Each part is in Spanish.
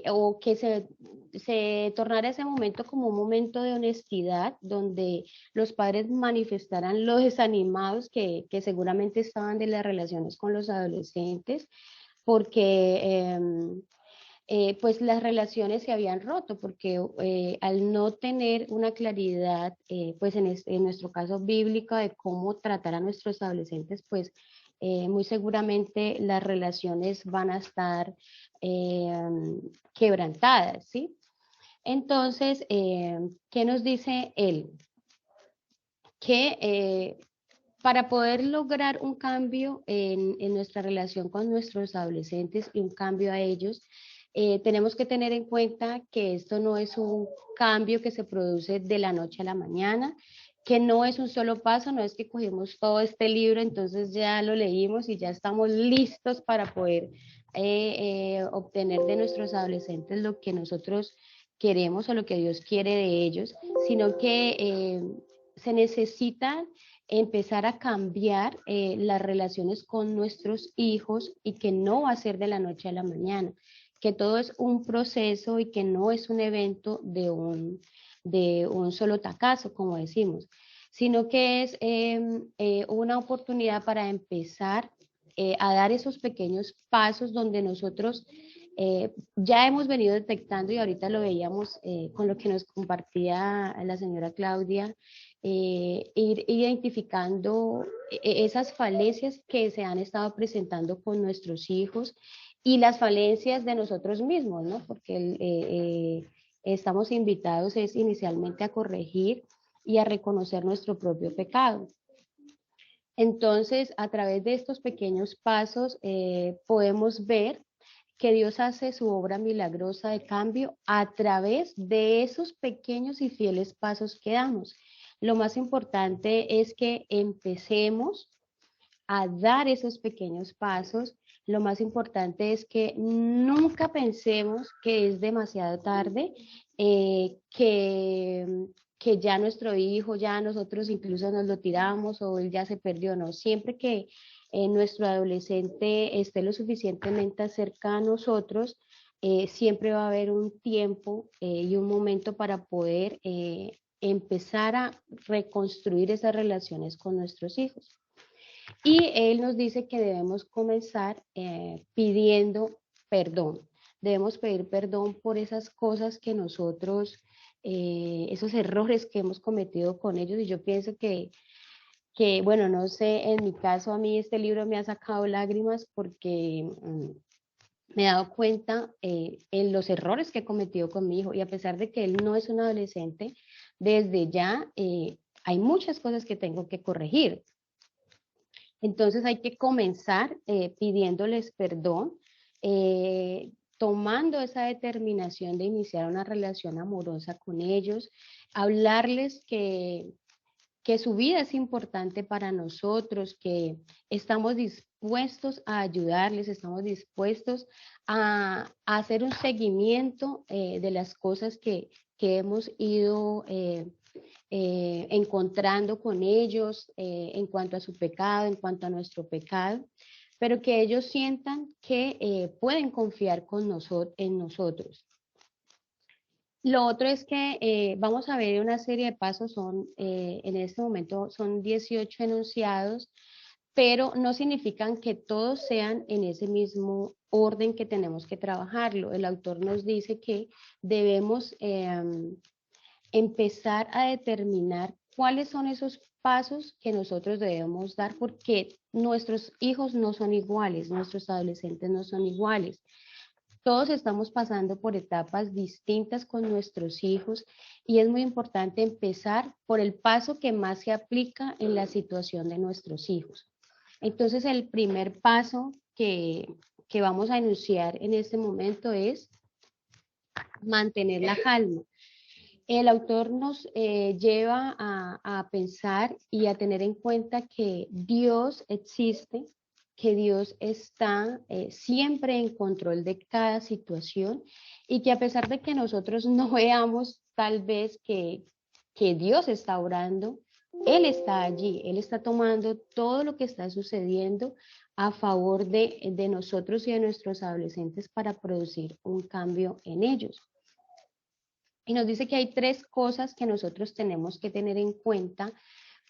o que se tornara ese momento como un momento de honestidad, donde los padres manifestaran lo desanimados que seguramente estaban de las relaciones con los adolescentes, porque pues las relaciones se habían roto, porque al no tener una claridad, pues en nuestro caso bíblico, de cómo tratar a nuestros adolescentes, pues muy seguramente las relaciones van a estar eh, quebrantadas, ¿sí? Entonces, ¿qué nos dice él? Que para poder lograr un cambio en nuestra relación con nuestros adolescentes y un cambio a ellos, tenemos que tener en cuenta que esto no es un cambio que se produce de la noche a la mañana, que no es un solo paso, no es que cogimos todo este libro, entonces ya lo leímos y ya estamos listos para poder obtener de nuestros adolescentes lo que nosotros queremos o lo que Dios quiere de ellos, sino que se necesita empezar a cambiar las relaciones con nuestros hijos, y que no va a ser de la noche a la mañana, que todo es un proceso y que no es un evento de un solo tacazo, como decimos, sino que es una oportunidad para empezar a dar esos pequeños pasos donde nosotros ya hemos venido detectando, y ahorita lo veíamos con lo que nos compartía la señora Claudia, ir identificando esas falencias que se han estado presentando con nuestros hijos y las falencias de nosotros mismos, ¿no? Porque estamos invitados es inicialmente a corregir y a reconocer nuestro propio pecado. Entonces, a través de estos pequeños pasos podemos ver que Dios hace su obra milagrosa de cambio a través de esos pequeños y fieles pasos que damos. Lo más importante es que empecemos a dar esos pequeños pasos. Lo más importante es que nunca pensemos que es demasiado tarde, que ya nuestro hijo, ya nosotros incluso nos lo tiramos o él ya se perdió. No, siempre que nuestro adolescente esté lo suficientemente cerca a nosotros, siempre va a haber un tiempo y un momento para poder empezar a reconstruir esas relaciones con nuestros hijos. Y él nos dice que debemos comenzar pidiendo perdón. Debemos pedir perdón por esas cosas que nosotros, esos errores que hemos cometido con ellos. Y yo pienso bueno, no sé, en mi caso a mí este libro me ha sacado lágrimas porque me he dado cuenta en los errores que he cometido con mi hijo. Y a pesar de que él no es un adolescente, desde ya hay muchas cosas que tengo que corregir. Entonces hay que comenzar pidiéndoles perdón, tomando esa determinación de iniciar una relación amorosa con ellos, hablarles que su vida es importante para nosotros, que estamos dispuestos a ayudarles, estamos dispuestos a hacer un seguimiento de las cosas que hemos ido encontrando con ellos en cuanto a su pecado, en cuanto a nuestro pecado, pero que ellos sientan que pueden confiar en nosotros. Lo otro es que vamos a ver una serie de pasos, en este momento son 18 enunciados, pero no significan que todos sean en ese mismo orden que tenemos que trabajarlo. El autor nos dice que debemos empezar a determinar cuáles son esos pasos que nosotros debemos dar, porque nuestros hijos no son iguales, nuestros adolescentes no son iguales. Todos estamos pasando por etapas distintas con nuestros hijos, y es muy importante empezar por el paso que más se aplica en la situación de nuestros hijos. Entonces, el primer paso que vamos a enunciar en este momento es mantener la calma. El autor nos lleva a pensar y a tener en cuenta que Dios existe, que Dios está siempre en control de cada situación, y que a pesar de que nosotros no veamos tal vez que Dios está orando, Él está allí, Él está tomando todo lo que está sucediendo a favor de nosotros y de nuestros adolescentes para producir un cambio en ellos. Y nos dice que hay 3 cosas que nosotros tenemos que tener en cuenta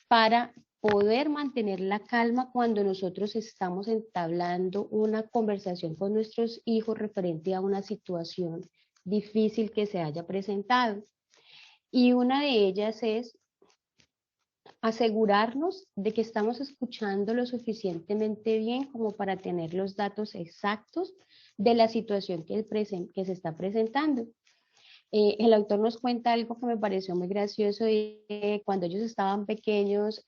para poder mantener la calma cuando nosotros estamos entablando una conversación con nuestros hijos referente a una situación difícil que se haya presentado. Y una de ellas es asegurarnos de que estamos escuchando lo suficientemente bien como para tener los datos exactos de la situación que se está presentando. El autor nos cuenta algo que me pareció muy gracioso y cuando ellos estaban pequeños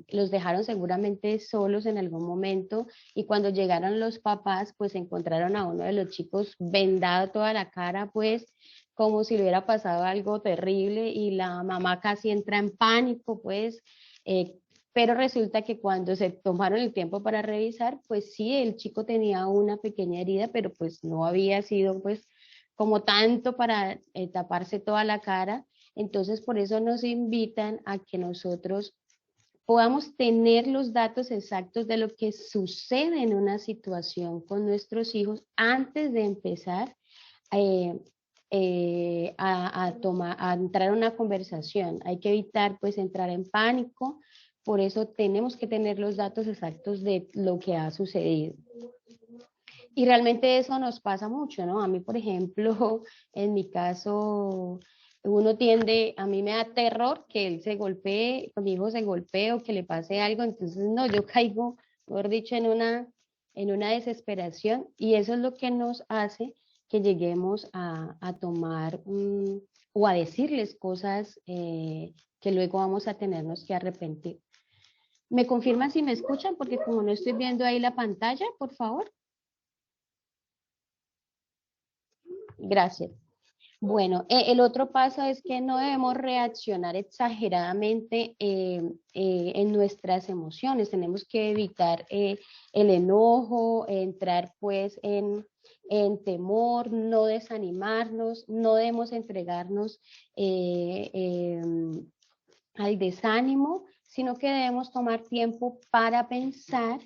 los dejaron seguramente solos en algún momento y cuando llegaron los papás pues encontraron a uno de los chicos vendado toda la cara pues como si le hubiera pasado algo terrible y la mamá casi entra en pánico pues eh, pero resulta que cuando se tomaron el tiempo para revisar pues sí el chico tenía una pequeña herida pero pues no había sido pues como tanto para taparse toda la cara. Entonces, por eso nos invitan a que nosotros podamos tener los datos exactos de lo que sucede en una situación con nuestros hijos antes de empezar eh, a entrar a una conversación. Hay que evitar pues entrar en pánico, por eso tenemos que tener los datos exactos de lo que ha sucedido. Y realmente eso nos pasa mucho, ¿no? A mí, por ejemplo, en mi caso, uno tiende, a mí me da terror que él se golpee, que mi hijo se golpee o que le pase algo, entonces no, yo caigo, mejor dicho, en una desesperación y eso es lo que nos hace que lleguemos a tomar o a decirles cosas que luego vamos a tenernos que arrepentir. ¿Me confirman si me escuchan? Porque como no estoy viendo ahí la pantalla, por favor. Gracias. Bueno, el otro paso es que no debemos reaccionar exageradamente en nuestras emociones. Tenemos que evitar el enojo, entrar pues en temor, no desanimarnos, no debemos entregarnos eh, eh, al desánimo, sino que debemos tomar tiempo para pensar,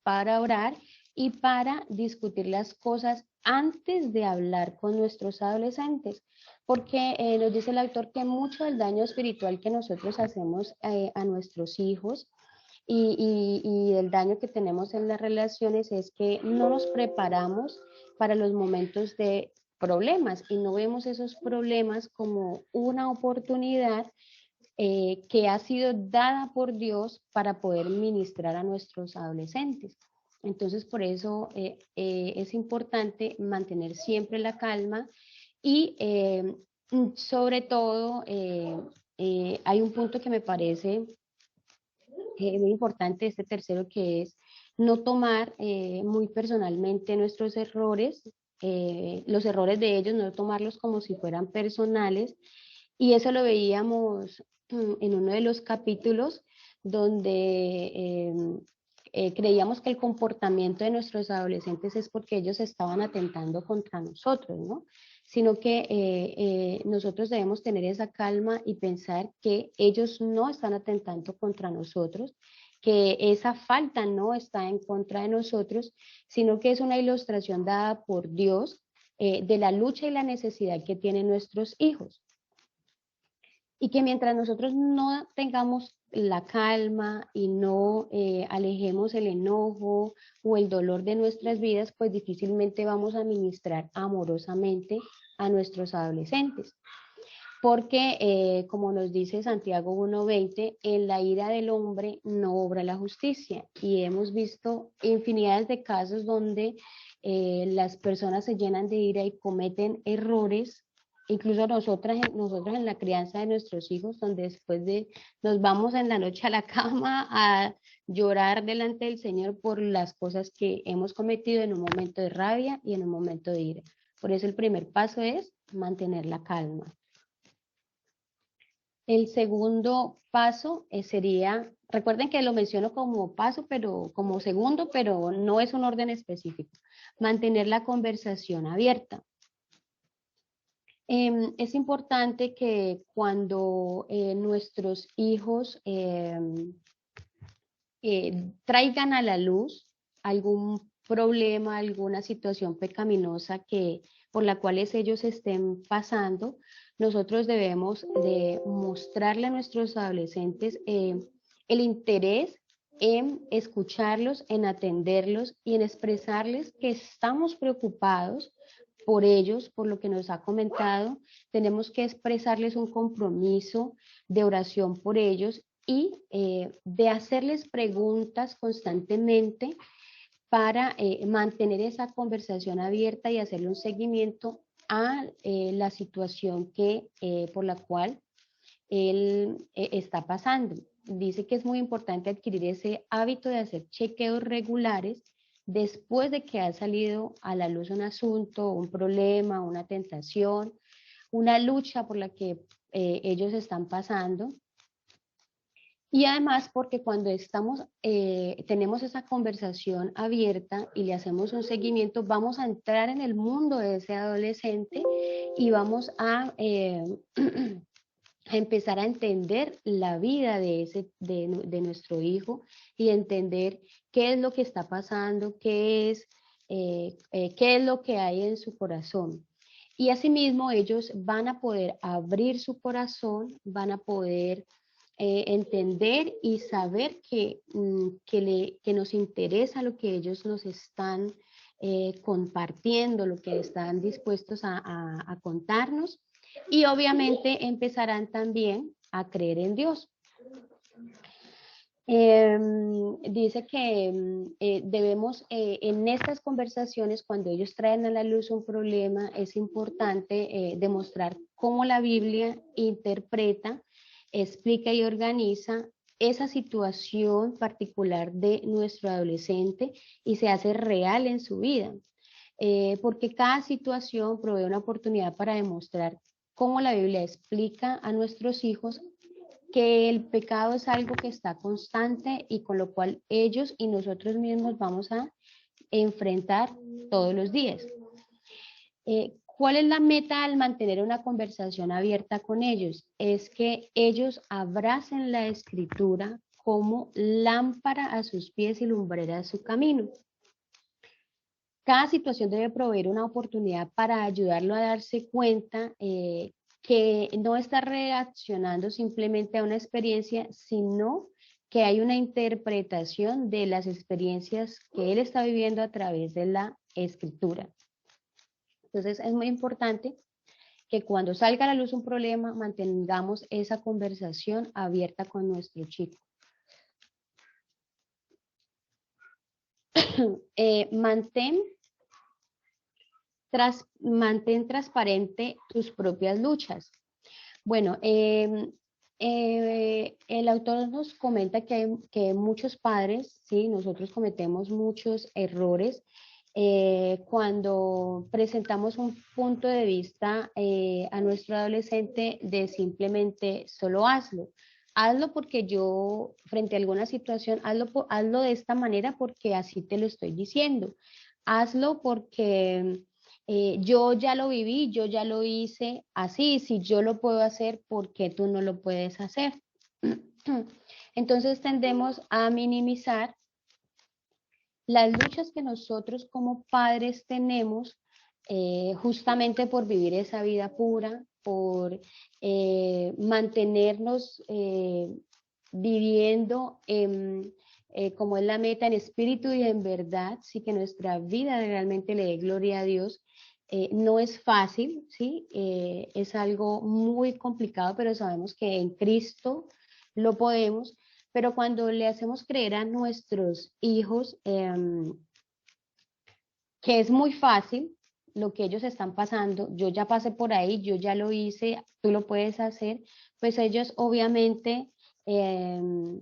para orar y para discutir las cosas antes de hablar con nuestros adolescentes, porque nos dice el autor que mucho del daño espiritual que nosotros hacemos a nuestros hijos y el daño que tenemos en las relaciones es que no nos preparamos para los momentos de problemas y no vemos esos problemas como una oportunidad que ha sido dada por Dios para poder ministrar a nuestros adolescentes. Entonces, por eso es importante mantener siempre la calma y sobre todo hay un punto que me parece muy importante, este tercero, que es no tomar muy personalmente nuestros errores, los errores de ellos, no tomarlos como si fueran personales. Y eso lo veíamos en uno de los capítulos donde creíamos que el comportamiento de nuestros adolescentes es porque ellos estaban atentando contra nosotros, ¿no? Sino que nosotros debemos tener esa calma y pensar que ellos no están atentando contra nosotros, que esa falta no está en contra de nosotros, sino que es una ilustración dada por Dios de la lucha y la necesidad que tienen nuestros hijos. Y que mientras nosotros no tengamos la calma y no alejemos el enojo o el dolor de nuestras vidas, pues difícilmente vamos a ministrar amorosamente a nuestros adolescentes. Porque, como nos dice Santiago 1:20, en la ira del hombre no obra la justicia. Y hemos visto infinidades de casos donde las personas se llenan de ira y cometen errores, incluso nosotros en la crianza de nuestros hijos, donde después de nos vamos en la noche a la cama a llorar delante del Señor por las cosas que hemos cometido en un momento de rabia y en un momento de ira. Por eso el primer paso es mantener la calma. El segundo paso sería, recuerden que lo menciono como paso, pero como segundo, pero no es un orden específico. Mantener la conversación abierta. Es importante que cuando nuestros hijos traigan a la luz algún problema, alguna situación pecaminosa por la cual ellos estén pasando, nosotros debemos de mostrarle a nuestros adolescentes el interés en escucharlos, en atenderlos y en expresarles que estamos preocupados por ellos, por lo que nos ha comentado. Tenemos que expresarles un compromiso de oración por ellos y de hacerles preguntas constantemente para mantener esa conversación abierta y hacerle un seguimiento a la situación por la cual él está pasando. Dice que es muy importante adquirir ese hábito de hacer chequeos regulares después de que ha salido a la luz un asunto, un problema, una tentación, una lucha por la que ellos están pasando. Y además porque cuando tenemos esa conversación abierta y le hacemos un seguimiento, vamos a entrar en el mundo de ese adolescente y vamos a a empezar a entender la vida de nuestro hijo y entender qué es lo que está pasando, qué es lo que hay en su corazón. Y asimismo ellos van a poder abrir su corazón, van a poder entender y saber que nos interesa lo que ellos nos están compartiendo, lo que están dispuestos a contarnos. Y obviamente empezarán también a creer en Dios. Dice que debemos, en estas conversaciones, cuando ellos traen a la luz un problema, es importante demostrar cómo la Biblia interpreta, explica y organiza esa situación particular de nuestro adolescente y se hace real en su vida. Porque cada situación provee una oportunidad para demostrar cómo la Biblia explica a nuestros hijos que el pecado es algo que está constante y con lo cual ellos y nosotros mismos vamos a enfrentar todos los días. ¿Cuál es la meta al mantener una conversación abierta con ellos? Es que ellos abracen la escritura como lámpara a sus pies y lumbrera a su camino. Cada situación debe proveer una oportunidad para ayudarlo a darse cuenta que no está reaccionando simplemente a una experiencia, sino que hay una interpretación de las experiencias que él está viviendo a través de la escritura. Entonces es muy importante que cuando salga a la luz un problema, mantengamos esa conversación abierta con nuestro chico. Mantén transparente tus propias luchas. Bueno, el autor nos comenta que muchos padres, ¿sí? Nosotros cometemos muchos errores cuando presentamos un punto de vista a nuestro adolescente de simplemente solo hazlo. Hazlo porque yo, frente a alguna situación, hazlo de esta manera porque así te lo estoy diciendo. Hazlo porque yo ya lo viví, yo ya lo hice así, si yo lo puedo hacer, ¿por qué tú no lo puedes hacer? Entonces tendemos a minimizar las luchas que nosotros como padres tenemos justamente por vivir esa vida pura, por mantenernos viviendo como es la meta, en espíritu y en verdad, sí, que nuestra vida realmente le dé gloria a Dios. No es fácil, ¿sí? Es algo muy complicado, pero sabemos que en Cristo lo podemos. Pero cuando le hacemos creer a nuestros hijos que es muy fácil lo que ellos están pasando, yo ya pasé por ahí, yo ya lo hice, tú lo puedes hacer, pues ellos obviamente se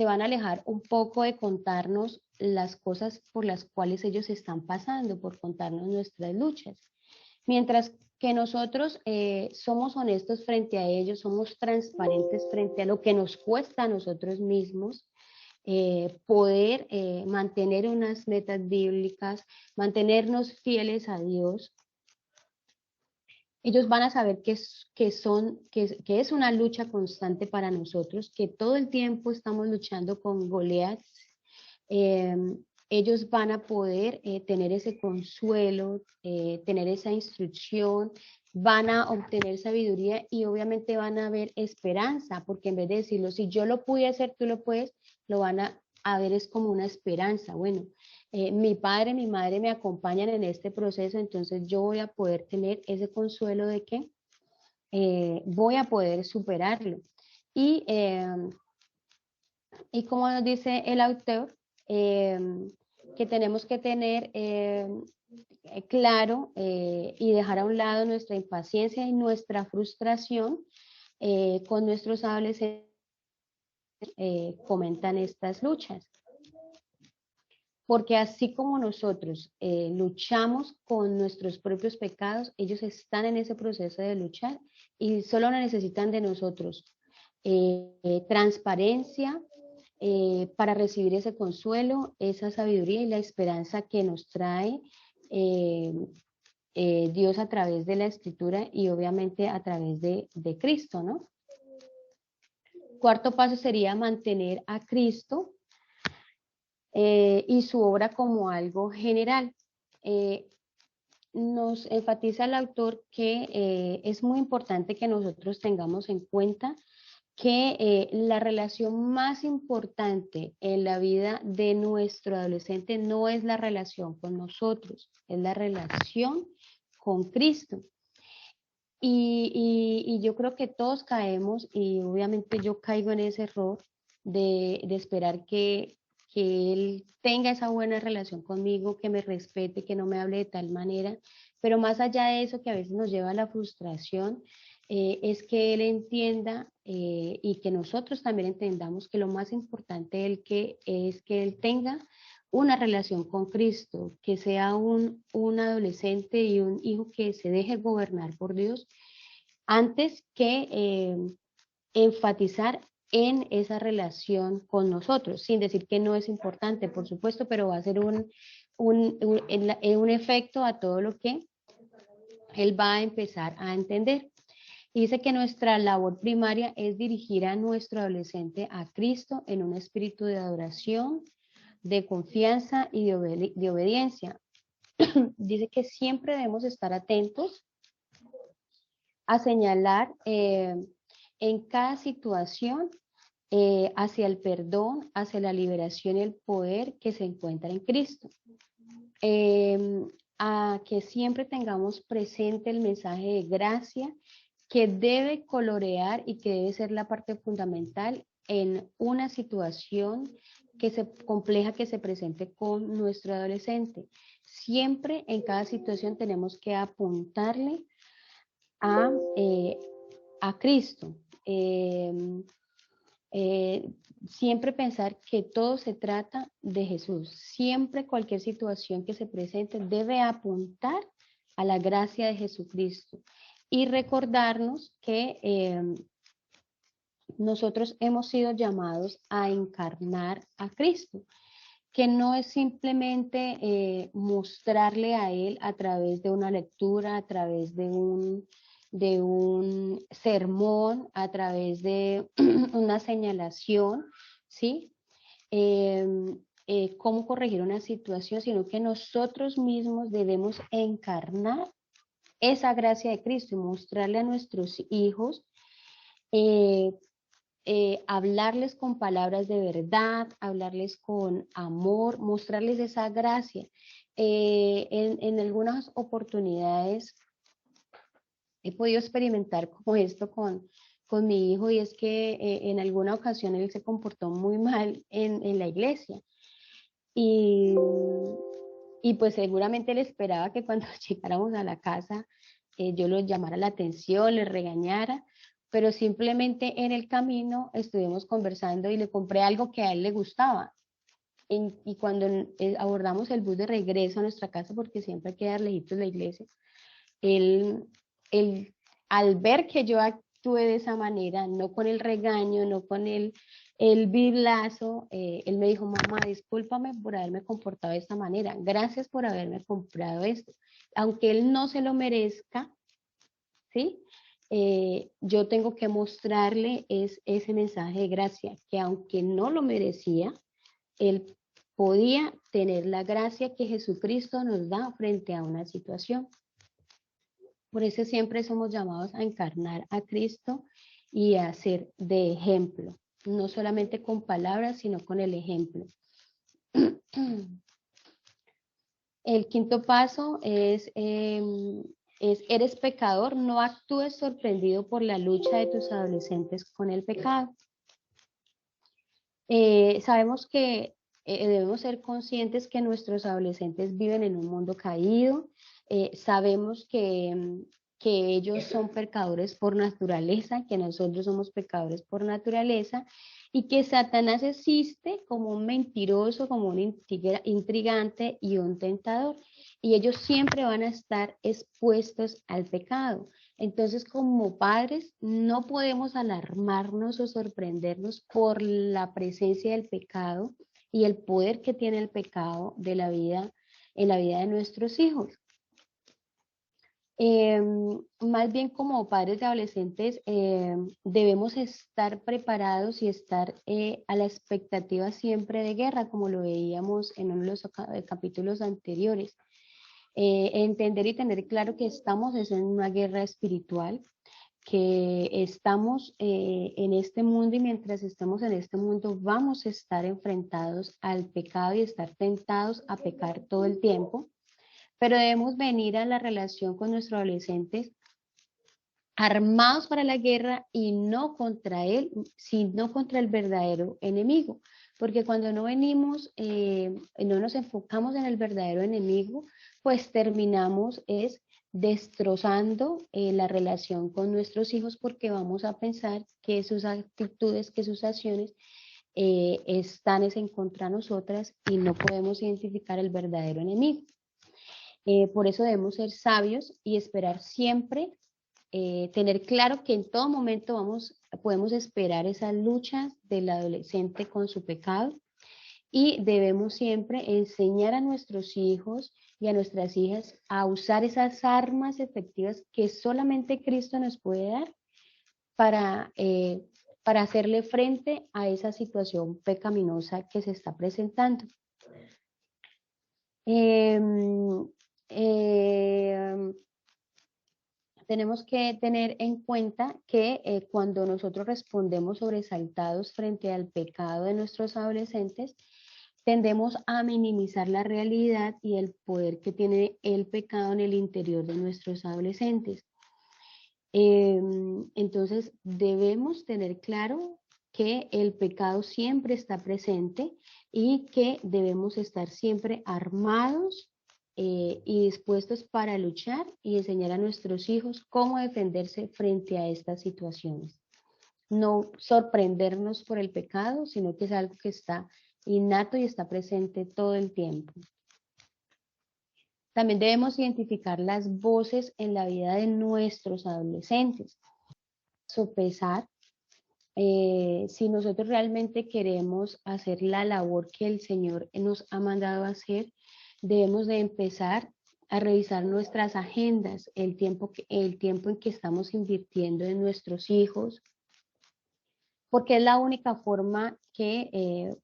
van a alejar un poco de contarnos las cosas por las cuales ellos están pasando, por contarnos nuestras luchas. Mientras que nosotros somos honestos frente a ellos, somos transparentes frente a lo que nos cuesta a nosotros mismos, poder mantener unas metas bíblicas, mantenernos fieles a Dios. Ellos van a saber que es una lucha constante para nosotros, que todo el tiempo estamos luchando con Goliat. ellos van a poder tener ese consuelo, tener esa instrucción, van a obtener sabiduría y obviamente van a ver esperanza, porque en vez de decirlo, si yo lo pude hacer, tú lo puedes, lo van a ver es como una esperanza. Bueno, mi padre, mi madre me acompañan en este proceso, entonces yo voy a poder tener ese consuelo de que voy a poder superarlo. Y, eh, y como nos dice el autor, eh, que tenemos que tener claro y dejar a un lado nuestra impaciencia y nuestra frustración con nuestros adolescentes, comentan estas luchas. Porque así como nosotros luchamos con nuestros propios pecados, ellos están en ese proceso de luchar y solo necesitan de nosotros transparencia para recibir ese consuelo, esa sabiduría y la esperanza que nos trae eh, Dios a través de la Escritura y obviamente a través de Cristo, ¿no? Cuarto paso sería mantener a Cristo y su obra como algo general. Eh, nos enfatiza el autor que es muy importante que nosotros tengamos en cuenta que la relación más importante en la vida de nuestro adolescente no es la relación con nosotros, es la relación con Cristo. Y yo creo que todos caemos, y obviamente yo caigo en ese error de esperar que Él tenga esa buena relación conmigo, que me respete, que no me hable de tal manera, pero más allá de eso que a veces nos lleva a la frustración, es que Él entienda y que nosotros también entendamos que lo más importante es que Él tenga una relación con Cristo, que sea un adolescente y un hijo que se deje gobernar por Dios, antes que enfatizar en esa relación con nosotros, sin decir que no es importante, por supuesto, pero va a ser un efecto a todo lo que él va a empezar a entender. Dice que nuestra labor primaria es dirigir a nuestro adolescente a Cristo en un espíritu de adoración, de confianza y de obediencia. Dice que siempre debemos estar atentos a señalar en cada situación hacia el perdón, hacia la liberación y el poder que se encuentra en Cristo. A que siempre tengamos presente el mensaje de gracia que debe colorear y que debe ser la parte fundamental en una situación compleja que se presente con nuestro adolescente. Siempre en cada situación tenemos que apuntarle a, a Cristo. Siempre pensar que todo se trata de Jesús. Siempre cualquier situación que se presente debe apuntar a la gracia de Jesucristo y recordarnos que nosotros hemos sido llamados a encarnar a Cristo, que no es simplemente mostrarle a Él a través de una lectura, a través de un sermón, a través de una señalación, ¿sí? Eh, cómo corregir una situación, sino que nosotros mismos debemos encarnar esa gracia de Cristo y mostrarle a nuestros hijos eh, hablarles con palabras de verdad, hablarles con amor, mostrarles esa gracia. En algunas oportunidades he podido experimentar como esto con mi hijo y es que en alguna ocasión él se comportó muy mal en la iglesia y, y pues seguramente él esperaba que cuando llegáramos a la casa yo lo llamara la atención, le regañara, pero simplemente en el camino estuvimos conversando y le compré algo que a él le gustaba. Y cuando abordamos el bus de regreso a nuestra casa, porque siempre queda lejitos de la iglesia, él, él, al ver que yo actué de esa manera, no con el regaño, no con el biblazo, él me dijo, mamá, discúlpame por haberme comportado de esta manera, gracias por haberme comprado esto. Aunque él no se lo merezca, ¿sí? Yo tengo que mostrarle ese mensaje de gracia, que aunque no lo merecía, él podía tener la gracia que Jesucristo nos da frente a una situación. Por eso siempre somos llamados a encarnar a Cristo y a ser de ejemplo, no solamente con palabras, sino con el ejemplo. El quinto paso es eres pecador, no actúes sorprendido por la lucha de tus adolescentes con el pecado. Sabemos que debemos ser conscientes que nuestros adolescentes viven en un mundo caído. Sabemos que ellos son pecadores por naturaleza, que nosotros somos pecadores por naturaleza, y que Satanás existe como un mentiroso, como un intrigante y un tentador. Y ellos siempre van a estar expuestos al pecado. Entonces, como padres, no podemos alarmarnos o sorprendernos por la presencia del pecado y el poder que tiene el pecado de la vida, en la vida de nuestros hijos. Más bien como padres de adolescentes debemos estar preparados y estar a la expectativa siempre de guerra, como lo veíamos en uno de los capítulos anteriores. Entender y tener claro que estamos en una guerra espiritual, que estamos en este mundo y mientras estemos en este mundo vamos a estar enfrentados al pecado y estar tentados a pecar todo el tiempo, pero debemos venir a la relación con nuestros adolescentes armados para la guerra y no contra él, sino contra el verdadero enemigo. Porque cuando no venimos, no nos enfocamos en el verdadero enemigo, pues terminamos destrozando la relación con nuestros hijos porque vamos a pensar que sus actitudes, que sus acciones están en contra de nosotras y no podemos identificar el verdadero enemigo. Por eso debemos ser sabios y esperar siempre, tener claro que en todo momento podemos esperar esas luchas del adolescente con su pecado y debemos siempre enseñar a nuestros hijos y a nuestras hijas a usar esas armas efectivas que solamente Cristo nos puede dar para hacerle frente a esa situación pecaminosa que se está presentando. Tenemos que tener en cuenta que cuando nosotros respondemos sobresaltados frente al pecado de nuestros adolescentes, tendemos a minimizar la realidad y el poder que tiene el pecado en el interior de nuestros adolescentes. Entonces, debemos tener claro que el pecado siempre está presente y que debemos estar siempre armados y dispuestos para luchar y enseñar a nuestros hijos cómo defenderse frente a estas situaciones. No sorprendernos por el pecado, sino que es algo que está innato y está presente todo el tiempo. También debemos identificar las voces en la vida de nuestros adolescentes. Sopesar si nosotros realmente queremos hacer la labor que el Señor nos ha mandado a hacer, debemos de empezar a revisar nuestras agendas, el tiempo en que estamos invirtiendo en nuestros hijos, porque es la única forma que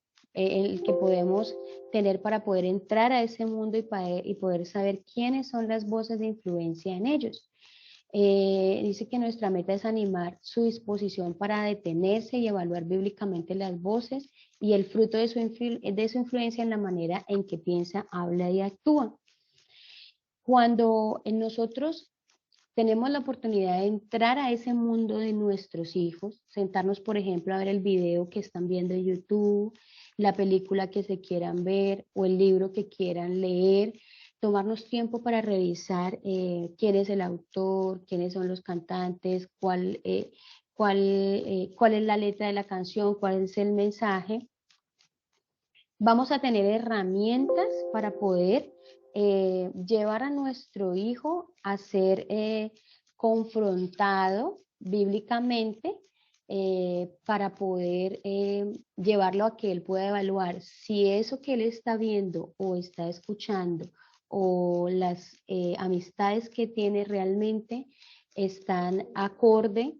podemos tener para poder entrar a ese mundo y poder saber quiénes son las voces de influencia en ellos. Dice que nuestra meta es animar su disposición para detenerse y evaluar bíblicamente las voces y el fruto de su influencia en la manera en que piensa, habla y actúa. Cuando nosotros tenemos la oportunidad de entrar a ese mundo de nuestros hijos, sentarnos, por ejemplo, a ver el video que están viendo en YouTube, la película que se quieran ver o el libro que quieran leer, tomarnos tiempo para revisar quién es el autor, quiénes son los cantantes, cuál es la letra de la canción, cuál es el mensaje. Vamos a tener herramientas para poder llevar a nuestro hijo a ser confrontado bíblicamente para poder llevarlo a que él pueda evaluar si eso que él está viendo o está escuchando o las amistades que tiene realmente están acorde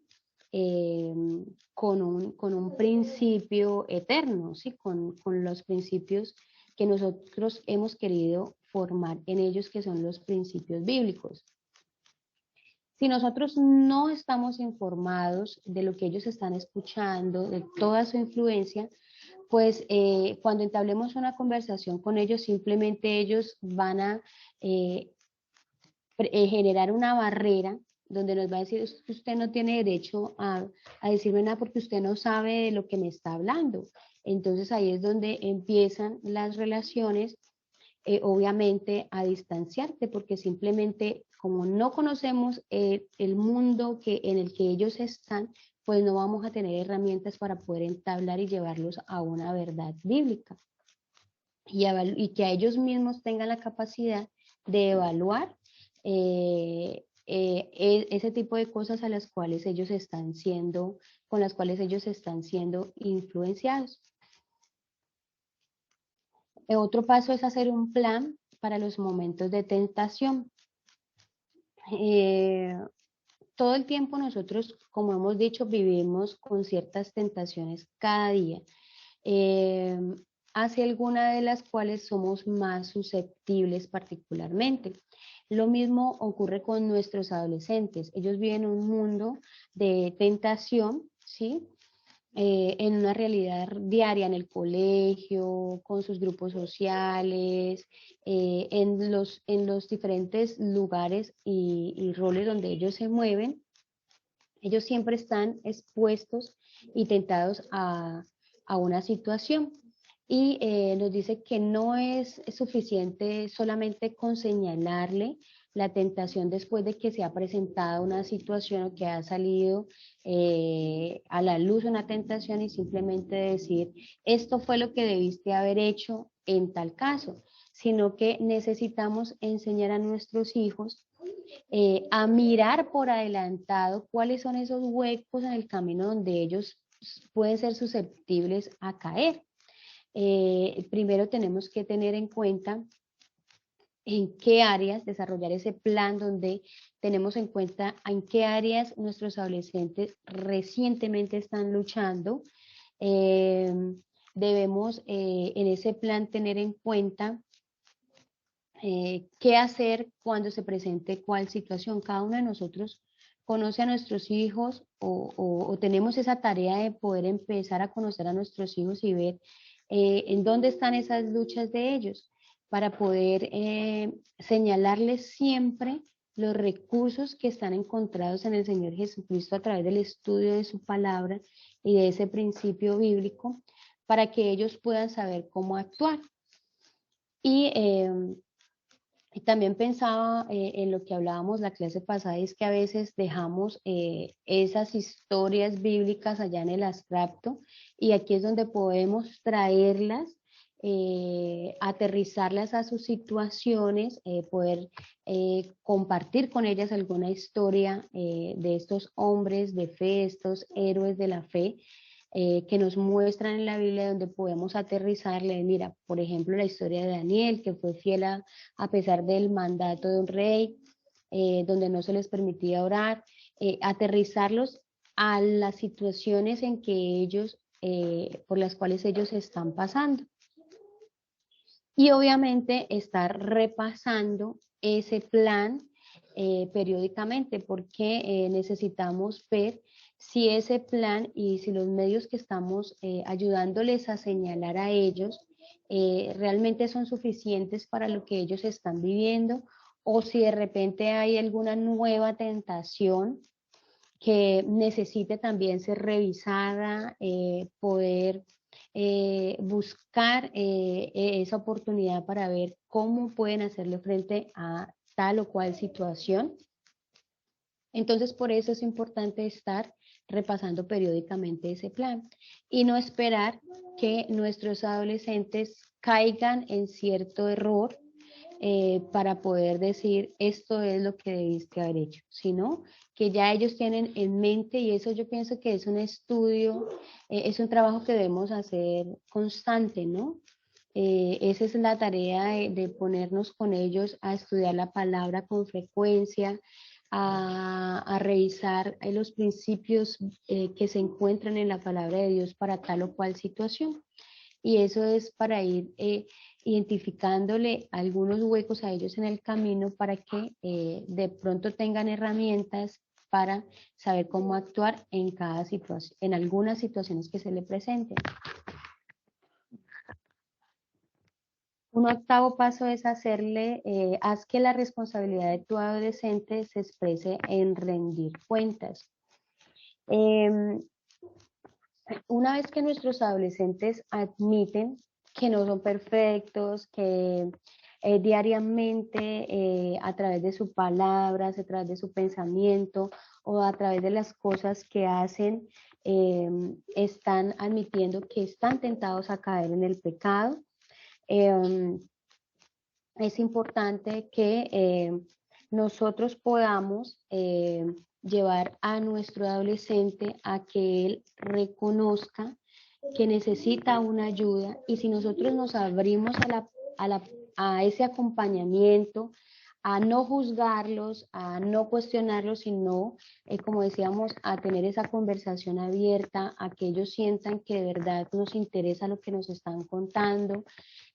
con un principio eterno, ¿sí? Con los principios que nosotros hemos querido formar en ellos, que son los principios bíblicos. Si nosotros no estamos informados de lo que ellos están escuchando, de toda su influencia, pues cuando entablemos una conversación con ellos, simplemente ellos van a eh, generar una barrera donde nos va a decir: usted no tiene derecho a decirme nada porque usted no sabe de lo que me está hablando. Entonces ahí es donde empiezan las relaciones, obviamente a distanciarte, porque simplemente como no conocemos el mundo en el que ellos están, pues no vamos a tener herramientas para poder entablar y llevarlos a una verdad bíblica. Y que a ellos mismos tengan la capacidad de evaluar ese tipo de cosas a las cuales ellos están siendo, con las cuales ellos están siendo influenciados. Otro paso es hacer un plan para los momentos de tentación. Todo el tiempo nosotros, como hemos dicho, vivimos con ciertas tentaciones cada día, hacia alguna de las cuales somos más susceptibles particularmente. Lo mismo ocurre con nuestros adolescentes. Ellos viven un mundo de tentación, ¿sí? En una realidad diaria, en el colegio, con sus grupos sociales, en los diferentes lugares y roles donde ellos se mueven. Ellos siempre están expuestos y tentados a una situación. Y nos dice que no es suficiente solamente con señalarle la tentación después de que se ha presentado una situación o que ha salido a la luz una tentación, y simplemente decir: esto fue lo que debiste haber hecho en tal caso, sino que necesitamos enseñar a nuestros hijos a mirar por adelantado cuáles son esos huecos en el camino donde ellos pueden ser susceptibles a caer. Primero tenemos que tener en cuenta en qué áreas desarrollar ese plan, donde tenemos en cuenta en qué áreas nuestros adolescentes recientemente están luchando. Eh, Debemos en ese plan tener en cuenta qué hacer cuando se presente cuál situación. Cada uno de nosotros conoce a nuestros hijos o tenemos esa tarea de poder empezar a conocer a nuestros hijos y ver en dónde están esas luchas de ellos, para poder señalarles siempre los recursos que están encontrados en el Señor Jesucristo a través del estudio de su palabra y de ese principio bíblico, para que ellos puedan saber cómo actuar. Y también pensaba en lo que hablábamos la clase pasada, es que a veces dejamos esas historias bíblicas allá en el abstracto, y aquí es donde podemos traerlas, aterrizarlas a sus situaciones, poder compartir con ellas alguna historia de estos hombres de fe, estos héroes de la fe, que nos muestran en la Biblia, donde podemos aterrizarle. Mira, por ejemplo, la historia de Daniel, que fue fiel a pesar del mandato de un rey, donde no se les permitía orar, aterrizarlos a las situaciones en que ellos, por las cuales ellos están pasando. Y obviamente estar repasando ese plan periódicamente, porque necesitamos ver si ese plan y si los medios que estamos ayudándoles a señalar a ellos realmente son suficientes para lo que ellos están viviendo, o si de repente hay alguna nueva tentación que necesite también ser revisada, poder buscar esa oportunidad para ver cómo pueden hacerle frente a tal o cual situación. Entonces, por eso es importante estar repasando periódicamente ese plan y no esperar que nuestros adolescentes caigan en cierto error para poder decir: esto es lo que debiste haber hecho, sino que ya ellos tienen en mente, y eso yo pienso que es un estudio, es un trabajo que debemos hacer constante, ¿no? Esa es la tarea de ponernos con ellos a estudiar la palabra con frecuencia, a revisar los principios que se encuentran en la palabra de Dios para tal o cual situación. y eso es para ir identificándole algunos huecos a ellos en el camino para que de pronto tengan herramientas para saber cómo actuar en cada situación, en algunas situaciones que se le presenten. Un octavo paso es haz que la responsabilidad de tu adolescente se exprese en rendir cuentas. Una vez que nuestros adolescentes admiten que no son perfectos, que diariamente a través de sus palabras, a través de su pensamiento o a través de las cosas que hacen, están admitiendo que están tentados a caer en el pecado, es importante que nosotros podamos llevar a nuestro adolescente a que él reconozca que necesita una ayuda, y si nosotros nos abrimos a ese acompañamiento, a no juzgarlos, a no cuestionarlos, sino, como decíamos, a tener esa conversación abierta, a que ellos sientan que de verdad nos interesa lo que nos están contando,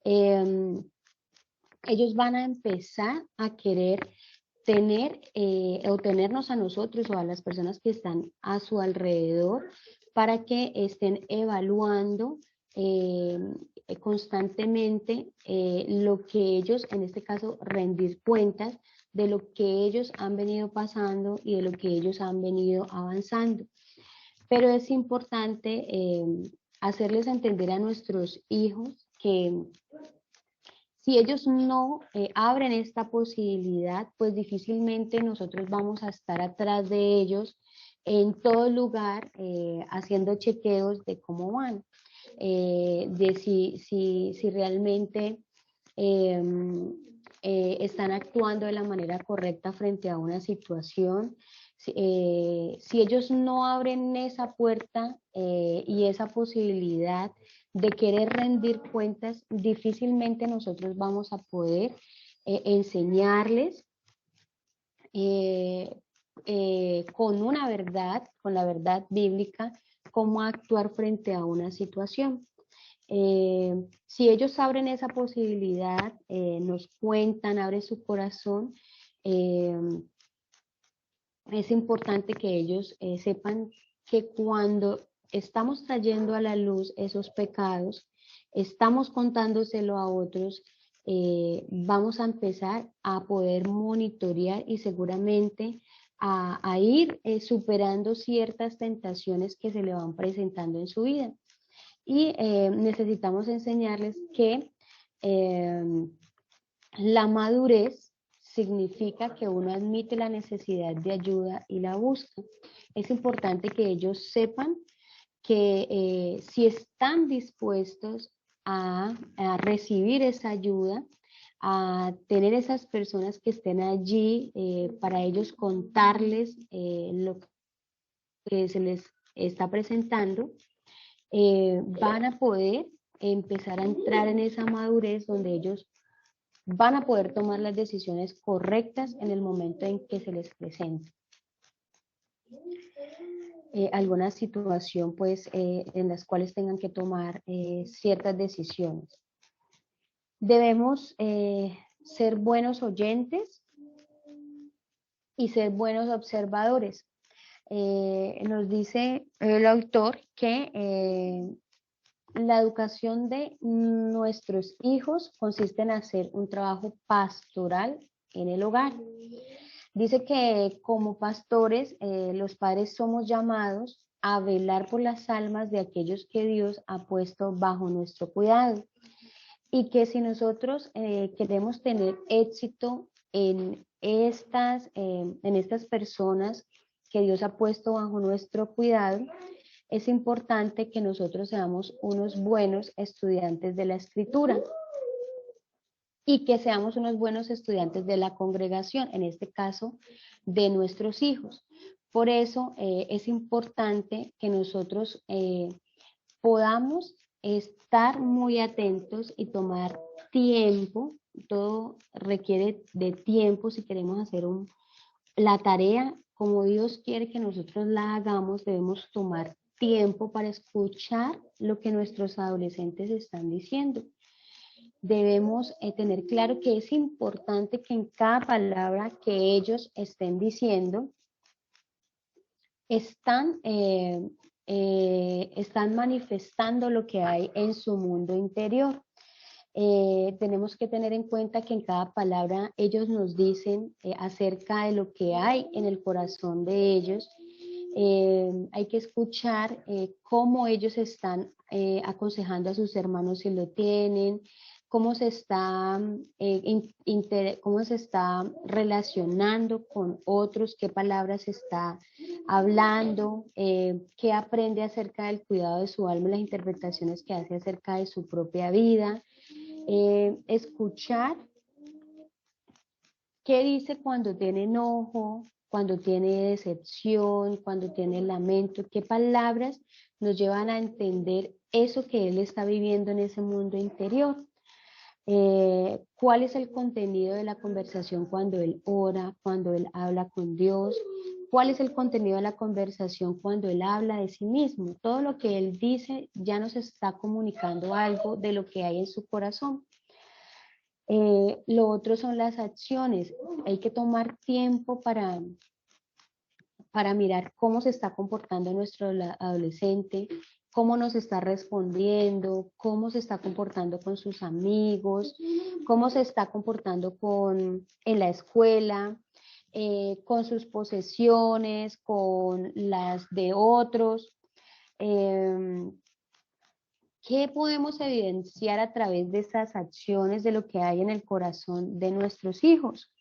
ellos van a empezar a querer o tenernos a nosotros o a las personas que están a su alrededor para que estén evaluando constantemente lo que ellos, en este caso, rendir cuentas de lo que ellos han venido pasando y de lo que ellos han venido avanzando. Pero es importante hacerles entender a nuestros hijos que si ellos no abren esta posibilidad, pues difícilmente nosotros vamos a estar atrás de ellos en todo lugar haciendo chequeos de cómo van, de si realmente están actuando de la manera correcta frente a una situación. Si ellos no abren esa puerta y esa posibilidad de querer rendir cuentas, difícilmente nosotros vamos a poder enseñarles con una verdad, con la verdad bíblica, cómo actuar frente a una situación. Si ellos abren esa posibilidad, nos cuentan, abren su corazón, es importante que ellos sepan que cuando estamos trayendo a la luz esos pecados, estamos contándoselo a otros, vamos a empezar a poder monitorear y seguramente a ir superando ciertas tentaciones que se le van presentando en su vida. Y necesitamos enseñarles que la madurez significa que uno admite la necesidad de ayuda y la busca. Es importante que ellos sepan que si están dispuestos a recibir esa ayuda, a tener esas personas que estén allí para ellos contarles lo que se les está presentando, van a poder empezar a entrar en esa madurez donde ellos van a poder tomar las decisiones correctas en el momento en que se les presente alguna situación, pues, en las cuales tengan que tomar ciertas decisiones. Debemos ser buenos oyentes y ser buenos observadores. Nos dice el autor que la educación de nuestros hijos consiste en hacer un trabajo pastoral en el hogar. Dice que como pastores, los padres somos llamados a velar por las almas de aquellos que Dios ha puesto bajo nuestro cuidado. Y que si nosotros queremos tener éxito en estas personas que Dios ha puesto bajo nuestro cuidado, es importante que nosotros seamos unos buenos estudiantes de la Escritura y que seamos unos buenos estudiantes de la congregación, en este caso de nuestros hijos. Por eso es importante que nosotros podamos estar muy atentos y tomar tiempo. Todo requiere de tiempo si queremos hacer la tarea como Dios quiere que nosotros la hagamos. Debemos tomar tiempo para escuchar lo que nuestros adolescentes están diciendo. Debemos tener claro que es importante que en cada palabra que ellos estén diciendo, están manifestando lo que hay en su mundo interior. Tenemos que tener en cuenta que en cada palabra ellos nos dicen acerca de lo que hay en el corazón de ellos. Hay que escuchar cómo ellos están aconsejando a sus hermanos si lo tienen, cómo se está relacionando con otros, qué palabras está hablando, qué aprende acerca del cuidado de su alma, las interpretaciones que hace acerca de su propia vida. Escuchar qué dice cuando tiene enojo, cuando tiene decepción, cuando tiene lamento, qué palabras nos llevan a entender eso que él está viviendo en ese mundo interior. ¿Cuál es el contenido de la conversación cuando él ora, cuando él habla con Dios? ¿Cuál es el contenido de la conversación cuando él habla de sí mismo? Todo lo que él dice ya nos está comunicando algo de lo que hay en su corazón. Lo otro son las acciones. Hay que tomar tiempo para mirar cómo se está comportando nuestro adolescente, cómo nos está respondiendo, cómo se está comportando con sus amigos, cómo se está comportando en la escuela, con sus posesiones, con las de otros. ¿Qué podemos evidenciar a través de esas acciones de lo que hay en el corazón de nuestros hijos?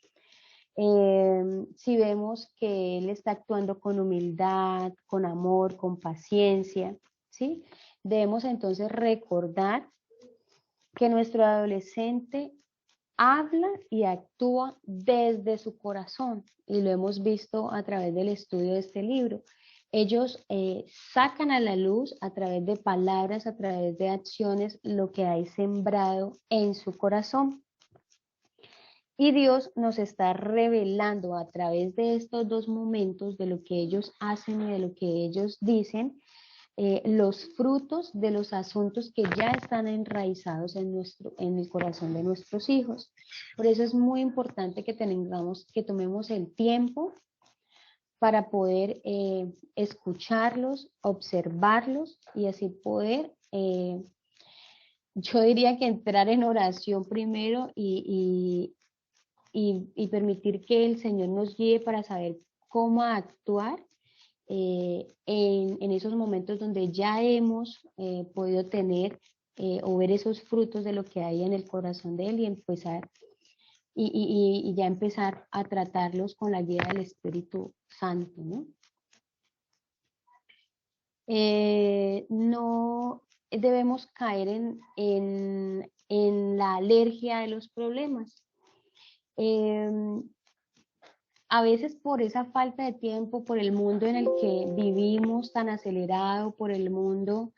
Si vemos que él está actuando con humildad, con amor, con paciencia, ¿sí? Debemos entonces recordar que nuestro adolescente habla y actúa desde su corazón, y lo hemos visto a través del estudio de este libro. Ellos sacan a la luz a través de palabras, a través de acciones, lo que hay sembrado en su corazón. Y Dios nos está revelando a través de estos dos momentos, de lo que ellos hacen y de lo que ellos dicen, los frutos de los asuntos que ya están enraizados en el corazón de nuestros hijos. Por eso es muy importante que tomemos el tiempo para poder escucharlos, observarlos y así poder, yo diría que entrar en oración primero y permitir que el Señor nos guíe para saber cómo actuar en esos momentos donde ya hemos podido tener o ver esos frutos de lo que hay en el corazón de Él y empezar y ya empezar a tratarlos con la guía del Espíritu Santo, ¿no? No debemos caer en la alergia de los problemas. A veces por esa falta de tiempo, por el mundo en el que vivimos tan acelerado, por el mundo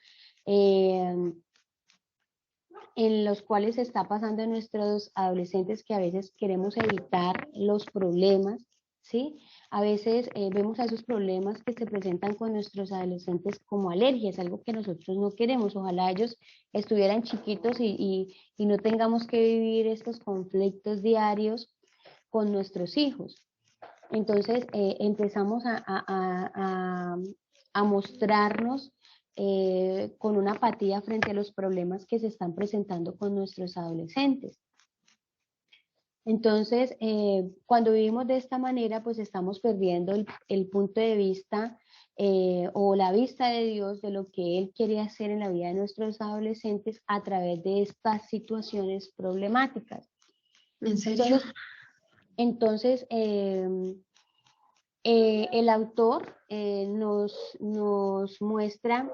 en los cuales está pasando en nuestros adolescentes, que a veces queremos evitar los problemas, ¿sí? A veces vemos a esos problemas que se presentan con nuestros adolescentes como alergias, algo que nosotros no queremos. Ojalá ellos estuvieran chiquitos y no tengamos que vivir estos conflictos diarios con nuestros hijos. Entonces empezamos a mostrarnos con una apatía frente a los problemas que se están presentando con nuestros adolescentes. Entonces, cuando vivimos de esta manera, pues estamos perdiendo el punto de vista o la vista de Dios de lo que Él quiere hacer en la vida de nuestros adolescentes a través de estas situaciones problemáticas. ¿En serio? Entonces el autor nos muestra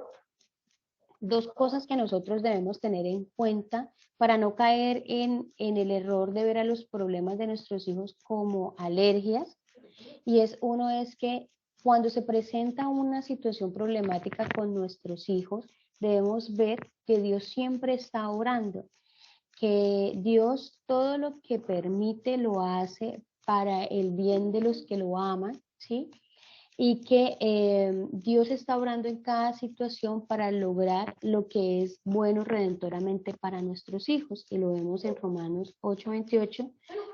dos cosas que nosotros debemos tener en cuenta para no caer en el error de ver a los problemas de nuestros hijos como alergias. Y uno es que cuando se presenta una situación problemática con nuestros hijos, debemos ver que Dios siempre está orando, que Dios todo lo que permite lo hace para el bien de los que lo aman, ¿sí? y que Dios está obrando en cada situación para lograr lo que es bueno redentoramente para nuestros hijos. Y lo vemos en Romanos 8:28,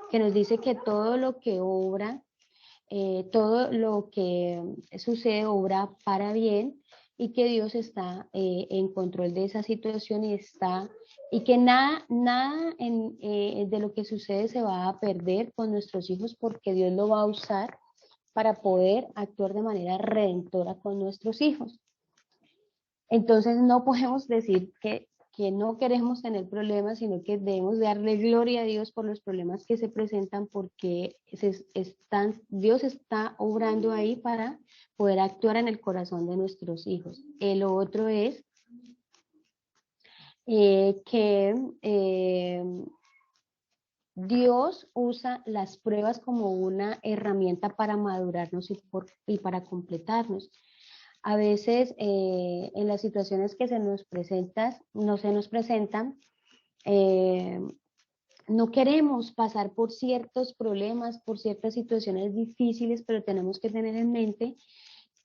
que nos dice que todo lo que obra, todo lo que sucede obra para bien y que Dios está en control de esa situación y que nada de lo que sucede se va a perder con nuestros hijos porque Dios lo va a usar para poder actuar de manera redentora con nuestros hijos. Entonces no podemos decir que no queremos tener problemas, sino que debemos darle gloria a Dios por los problemas que se presentan porque Dios está obrando ahí para poder actuar en el corazón de nuestros hijos. El otro es que Dios usa las pruebas como una herramienta para madurarnos y para completarnos. A veces en las situaciones que no se nos presentan, eh, no queremos pasar por ciertos problemas, por ciertas situaciones difíciles, pero tenemos que tener en mente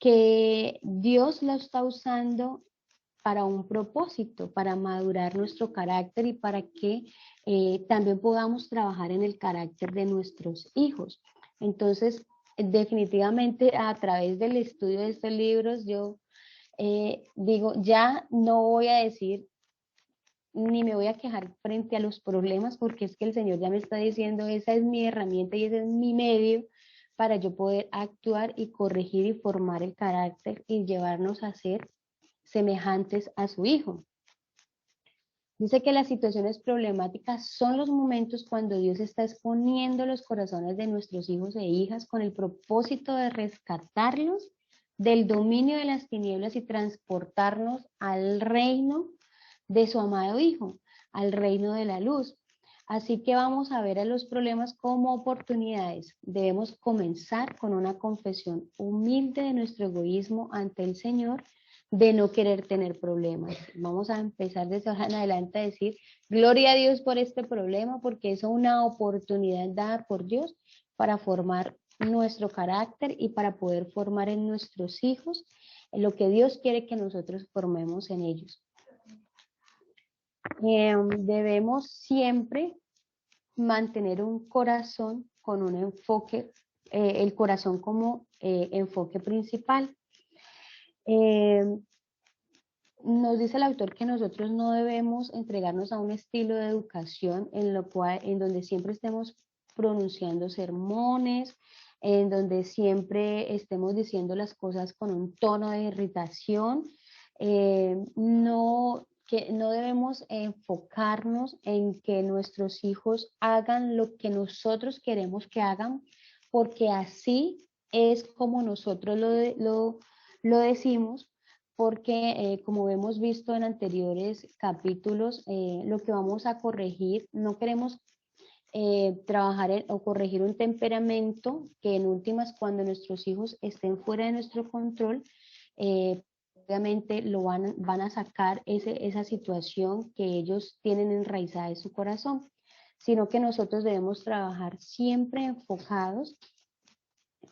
que Dios lo está usando para un propósito, para madurar nuestro carácter y para que también podamos trabajar en el carácter de nuestros hijos. Entonces, definitivamente a través del estudio de estos libros, yo digo, ya no voy a decir ni me voy a quejar frente a los problemas porque es que el Señor ya me está diciendo, esa es mi herramienta y ese es mi medio para yo poder actuar y corregir y formar el carácter y llevarnos a ser semejantes a su Hijo. Dice que las situaciones problemáticas son los momentos cuando Dios está exponiendo los corazones de nuestros hijos e hijas con el propósito de rescatarlos del dominio de las tinieblas y transportarnos al reino de su amado Hijo, al reino de la luz. Así que vamos a ver a los problemas como oportunidades. Debemos comenzar con una confesión humilde de nuestro egoísmo ante el Señor, de no querer tener problemas. Vamos a empezar desde ahora en adelante a decir, gloria a Dios por este problema, porque es una oportunidad dada por Dios para formar nuestro carácter y para poder formar en nuestros hijos lo que Dios quiere que nosotros formemos en ellos. Debemos siempre mantener un corazón con un enfoque, el corazón como enfoque principal. Nos dice el autor que nosotros no debemos entregarnos a un estilo de educación en donde siempre estemos pronunciando sermones, en donde siempre estemos diciendo las cosas con un tono de irritación. Que no debemos enfocarnos en que nuestros hijos hagan lo que nosotros queremos que hagan, porque así es como nosotros lo decimos, porque como hemos visto en anteriores capítulos, lo que vamos a corregir, no queremos trabajar o corregir un temperamento que en últimas cuando nuestros hijos estén fuera de nuestro control, obviamente van a sacar esa situación que ellos tienen enraizada en su corazón, sino que nosotros debemos trabajar siempre enfocados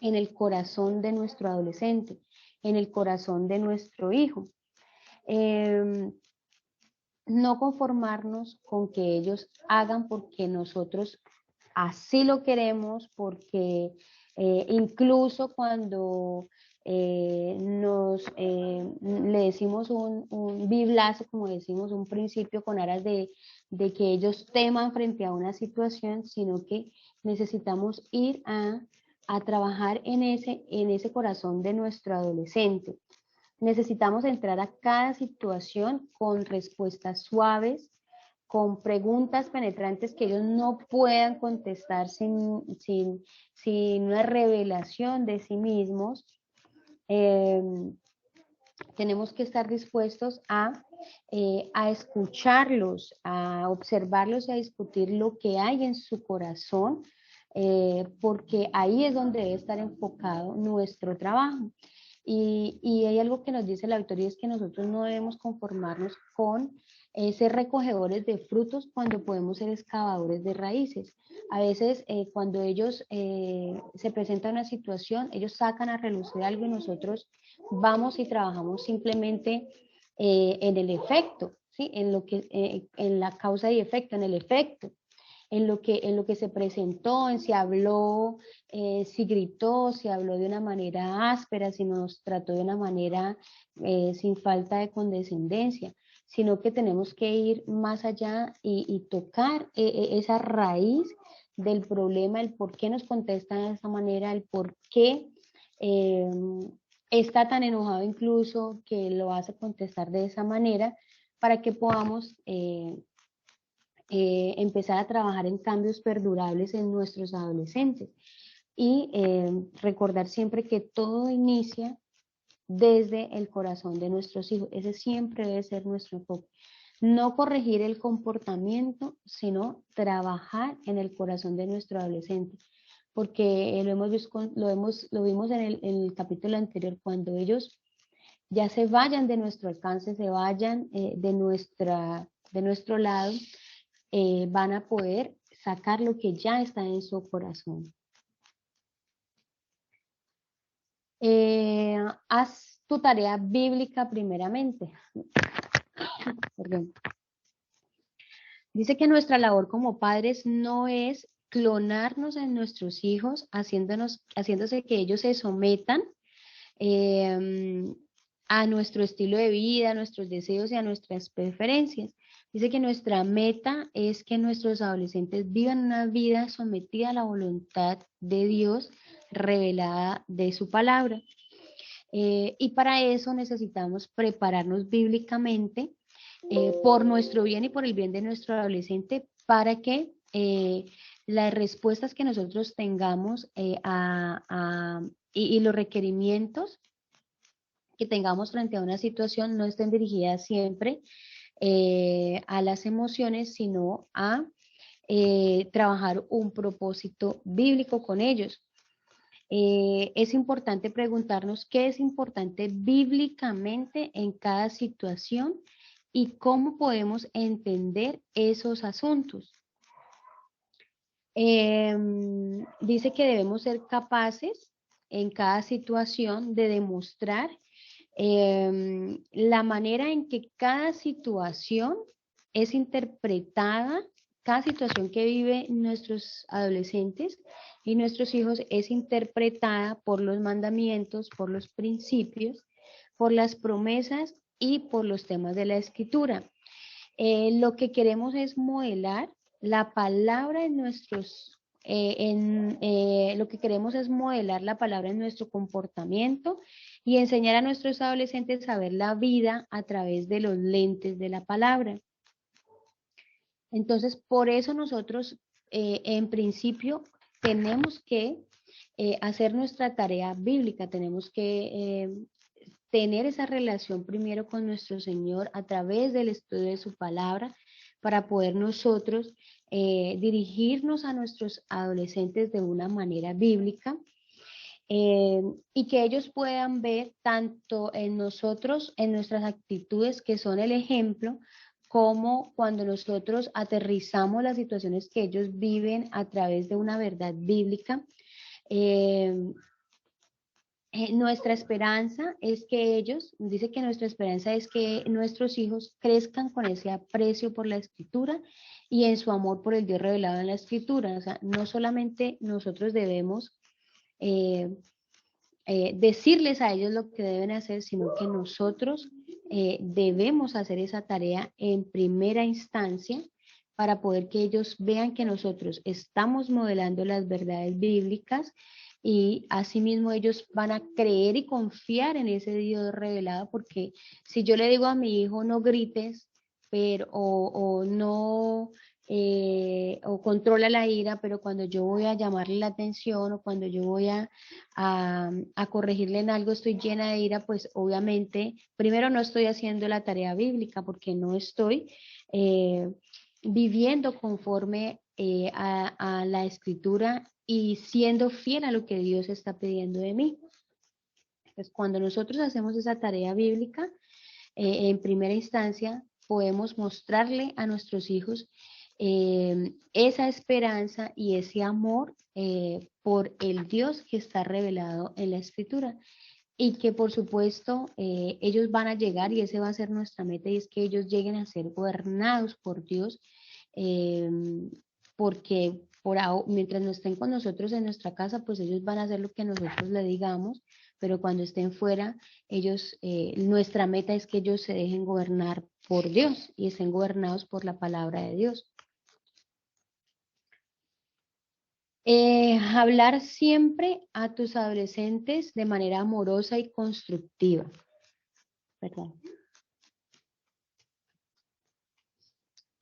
en el corazón de nuestro adolescente, en el corazón de nuestro hijo. No conformarnos con que ellos hagan porque nosotros así lo queremos, porque incluso cuando le decimos un biblazo, como decimos, un principio con aras de que ellos teman frente a una situación, sino que necesitamos ir a trabajar en ese corazón de nuestro adolescente. Necesitamos entrar a cada situación con respuestas suaves, con preguntas penetrantes que ellos no puedan contestar sin una revelación de sí mismos. Tenemos que estar dispuestos a escucharlos, a observarlos y a discutir lo que hay en su corazón, porque ahí es donde debe estar enfocado nuestro trabajo. Y hay algo que nos dice la Victoria, es que nosotros no debemos conformarnos con ser recogedores de frutos cuando podemos ser excavadores de raíces. A veces cuando ellos se presenta una situación, ellos sacan a relucir algo y nosotros vamos y trabajamos simplemente en el efecto, ¿sí? En la causa y efecto, en el efecto, en lo que se presentó, en si habló, si gritó, si habló de una manera áspera, si nos trató de una manera sin falta de condescendencia, sino que tenemos que ir más allá y tocar esa raíz del problema, el por qué nos contestan de esa manera, el por qué eh, está tan enojado incluso que lo hace contestar de esa manera, para que podamos empezar a trabajar en cambios perdurables en nuestros adolescentes y recordar siempre que todo inicia desde el corazón de nuestros hijos. Ese siempre debe ser nuestro enfoque. No corregir el comportamiento, sino trabajar en el corazón de nuestro adolescente. Porque lo vimos en el capítulo anterior, cuando ellos ya se vayan de nuestro alcance, se vayan de nuestro lado, van a poder sacar lo que ya está en su corazón. Haz tu tarea bíblica primeramente. Perdón. Dice que nuestra labor como padres no es clonarnos en nuestros hijos, haciéndose que ellos se sometan eh, a nuestro estilo de vida, a nuestros deseos y a nuestras preferencias. Dice que nuestra meta es que nuestros adolescentes vivan una vida sometida a la voluntad de Dios revelada de su palabra. Y para eso necesitamos prepararnos bíblicamente por nuestro bien y por el bien de nuestro adolescente, para que las respuestas que nosotros tengamos y los requerimientos que tengamos frente a una situación no estén dirigidas siempre a las emociones, sino a trabajar un propósito bíblico con ellos. Es importante preguntarnos qué es importante bíblicamente en cada situación y cómo podemos entender esos asuntos. Dice que debemos ser capaces en cada situación de demostrar la manera en que cada situación es interpretada, cada situación que vive nuestros adolescentes y nuestros hijos es interpretada por los mandamientos, por los principios, por las promesas y por los temas de la escritura. Lo que queremos es modelar la palabra en lo que queremos es modelar la palabra en nuestro comportamiento y enseñar a nuestros adolescentes a ver la vida a través de los lentes de la palabra. Entonces, por eso nosotros, en principio, tenemos que hacer nuestra tarea bíblica, tenemos que tener esa relación primero con nuestro Señor a través del estudio de su palabra, para poder nosotros dirigirnos a nuestros adolescentes de una manera bíblica, y que ellos puedan ver tanto en nosotros, en nuestras actitudes que son el ejemplo, como cuando nosotros aterrizamos las situaciones que ellos viven a través de una verdad bíblica. Eh, Nuestra esperanza es que ellos, dice que nuestra esperanza es que nuestros hijos crezcan con ese aprecio por la escritura y en su amor por el Dios revelado en la escritura. O sea, no solamente nosotros debemos eh, decirles a ellos lo que deben hacer, sino que nosotros debemos hacer esa tarea en primera instancia, para poder que ellos vean que nosotros estamos modelando las verdades bíblicas, y asimismo ellos van a creer y confiar en ese Dios revelado. Porque si yo le digo a mi hijo no grites, o no, o controla la ira, pero cuando yo voy a llamarle la atención, o cuando yo voy a corregirle en algo, estoy llena de ira, pues obviamente primero no estoy haciendo la tarea bíblica, porque no estoy viviendo conforme a la escritura y siendo fiel a lo que Dios está pidiendo de mí. Pues cuando nosotros hacemos esa tarea bíblica, en primera instancia podemos mostrarle a nuestros hijos esa esperanza y ese amor por el Dios que está revelado en la Escritura. Y que por supuesto ellos van a llegar y ese va a ser nuestra meta y es que ellos lleguen a ser gobernados por Dios eh, porque mientras no estén con nosotros en nuestra casa pues ellos van a hacer lo que nosotros le digamos, pero cuando estén fuera ellos, nuestra meta es que ellos se dejen gobernar por Dios y estén gobernados por la palabra de Dios. Hablar siempre a tus adolescentes de manera amorosa y constructiva. ¿Verdad?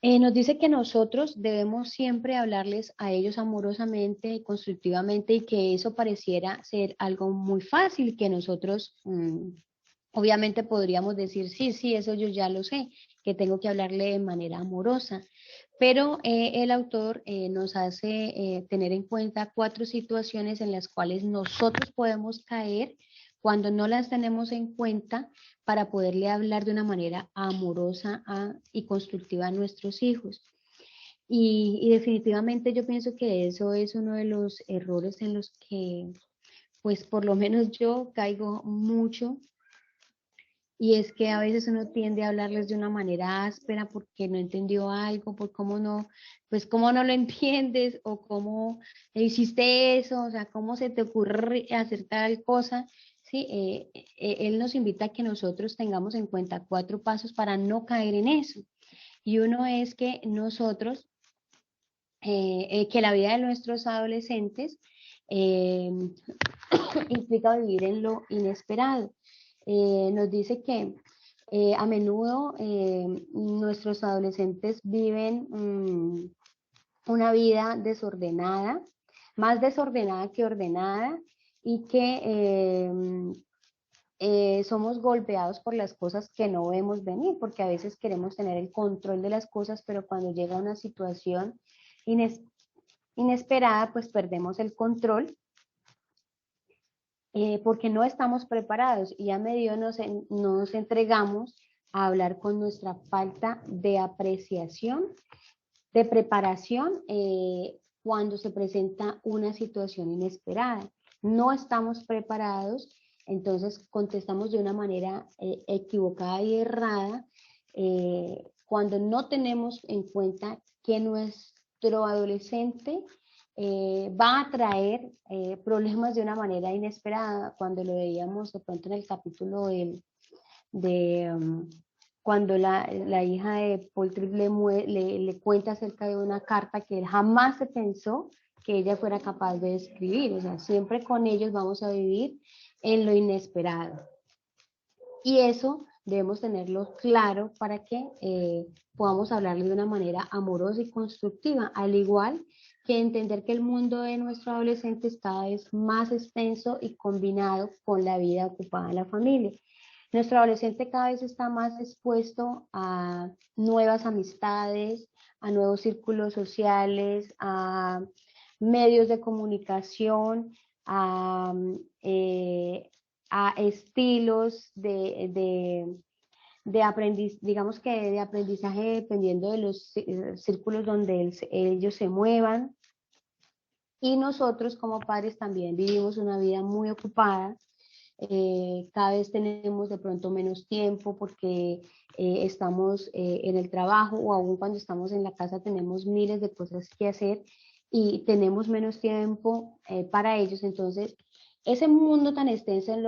Nos dice que nosotros debemos siempre hablarles a ellos amorosamente y constructivamente y que eso pareciera ser algo muy fácil, que nosotros obviamente podríamos decir, sí, sí, eso yo ya lo sé, que tengo que hablarle de manera amorosa, pero el autor nos hace tener en cuenta 4 situaciones en las cuales nosotros podemos caer cuando no las tenemos en cuenta para poderle hablar de una manera amorosa y constructiva a nuestros hijos. Y definitivamente yo pienso que eso es uno de los errores en los que, pues por lo menos yo caigo mucho, y es que a veces uno tiende a hablarles de una manera áspera porque no entendió algo, por cómo no, pues cómo no lo entiendes o cómo hiciste eso, o sea, cómo se te ocurre hacer tal cosa. Sí, él nos invita a que nosotros tengamos en cuenta 4 pasos para no caer en eso. Y uno es que nosotros, que la vida de nuestros adolescentes eh, implica vivir en lo inesperado. Nos dice que a menudo nuestros adolescentes viven una vida desordenada, más desordenada que ordenada, y que somos golpeados por las cosas que no vemos venir, porque a veces queremos tener el control de las cosas, pero cuando llega una situación inesperada, pues perdemos el control porque no estamos preparados y a medio nos entregamos a hablar con nuestra falta de apreciación, de preparación cuando se presenta una situación inesperada. No estamos preparados, entonces contestamos de una manera equivocada y errada cuando no tenemos en cuenta que nuestro adolescente va a traer problemas de una manera inesperada. Cuando lo veíamos de pronto en el capítulo cuando la hija de Paul Tripp le cuenta acerca de una carta que él jamás se pensó que ella fuera capaz de escribir. O sea, siempre con ellos vamos a vivir en lo inesperado. Y eso debemos tenerlo claro para que podamos hablarle de una manera amorosa y constructiva, al igual que entender que el mundo de nuestro adolescente es cada vez más extenso y combinado con la vida ocupada en la familia. Nuestro adolescente cada vez está más expuesto a nuevas amistades, a nuevos círculos sociales, a medios de comunicación, a estilos de digamos que de aprendizaje dependiendo de los círculos donde ellos se muevan. Y nosotros como padres también vivimos una vida muy ocupada. Cada vez tenemos de pronto menos tiempo porque estamos en el trabajo o aún cuando estamos en la casa tenemos miles de cosas que hacer y tenemos menos tiempo para ellos. Entonces, ese mundo tan extenso en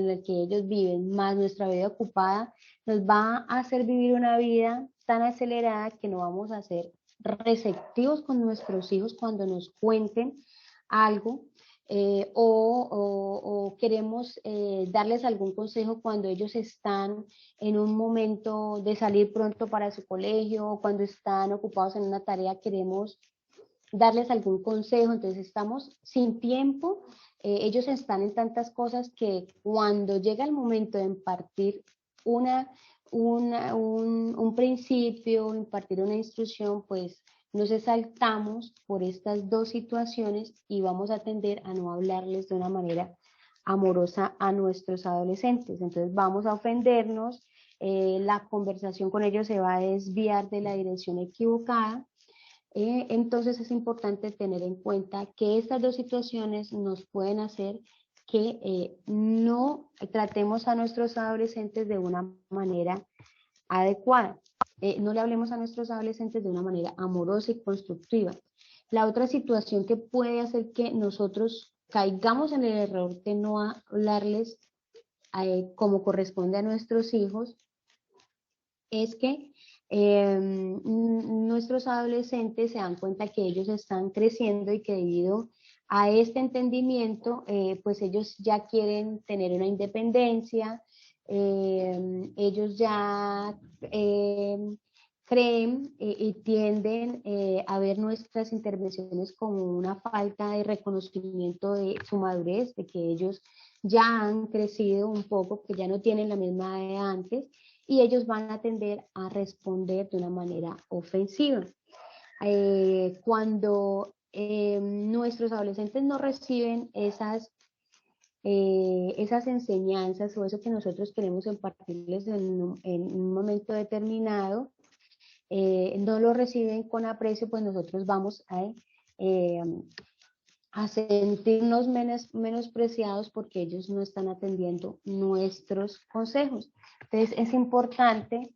el que ellos viven, más nuestra vida ocupada, nos va a hacer vivir una vida tan acelerada que no vamos a ser receptivos con nuestros hijos cuando nos cuenten algo o queremos darles algún consejo cuando ellos están en un momento de salir pronto para su colegio o cuando están ocupados en una tarea, queremos darles algún consejo, entonces estamos sin tiempo, ellos están en tantas cosas que cuando llega el momento de impartir un principio, impartir una instrucción, pues nos saltamos por estas 2 situaciones y vamos a tender a no hablarles de una manera amorosa a nuestros adolescentes. Entonces vamos a ofendernos, la conversación con ellos se va a desviar de la dirección equivocada. Entonces es importante tener en cuenta que estas dos situaciones nos pueden hacer que no tratemos a nuestros adolescentes de una manera adecuada. No le hablemos a nuestros adolescentes de una manera amorosa y constructiva. La otra situación que puede hacer que nosotros caigamos en el error de no hablarles como corresponde a nuestros hijos es que nuestros adolescentes se dan cuenta que ellos están creciendo y que debido a este entendimiento, pues ellos ya quieren tener una independencia, ellos ya creen y tienden a ver nuestras intervenciones como una falta de reconocimiento de su madurez, de que ellos ya han crecido un poco, que ya no tienen la misma edad de antes, y ellos van a tender a responder de una manera ofensiva. Cuando nuestros adolescentes no reciben esas enseñanzas o eso que nosotros queremos impartirles en un momento determinado, no lo reciben con aprecio, pues nosotros vamos a sentirnos menospreciados porque ellos no están atendiendo nuestros consejos. Entonces es importante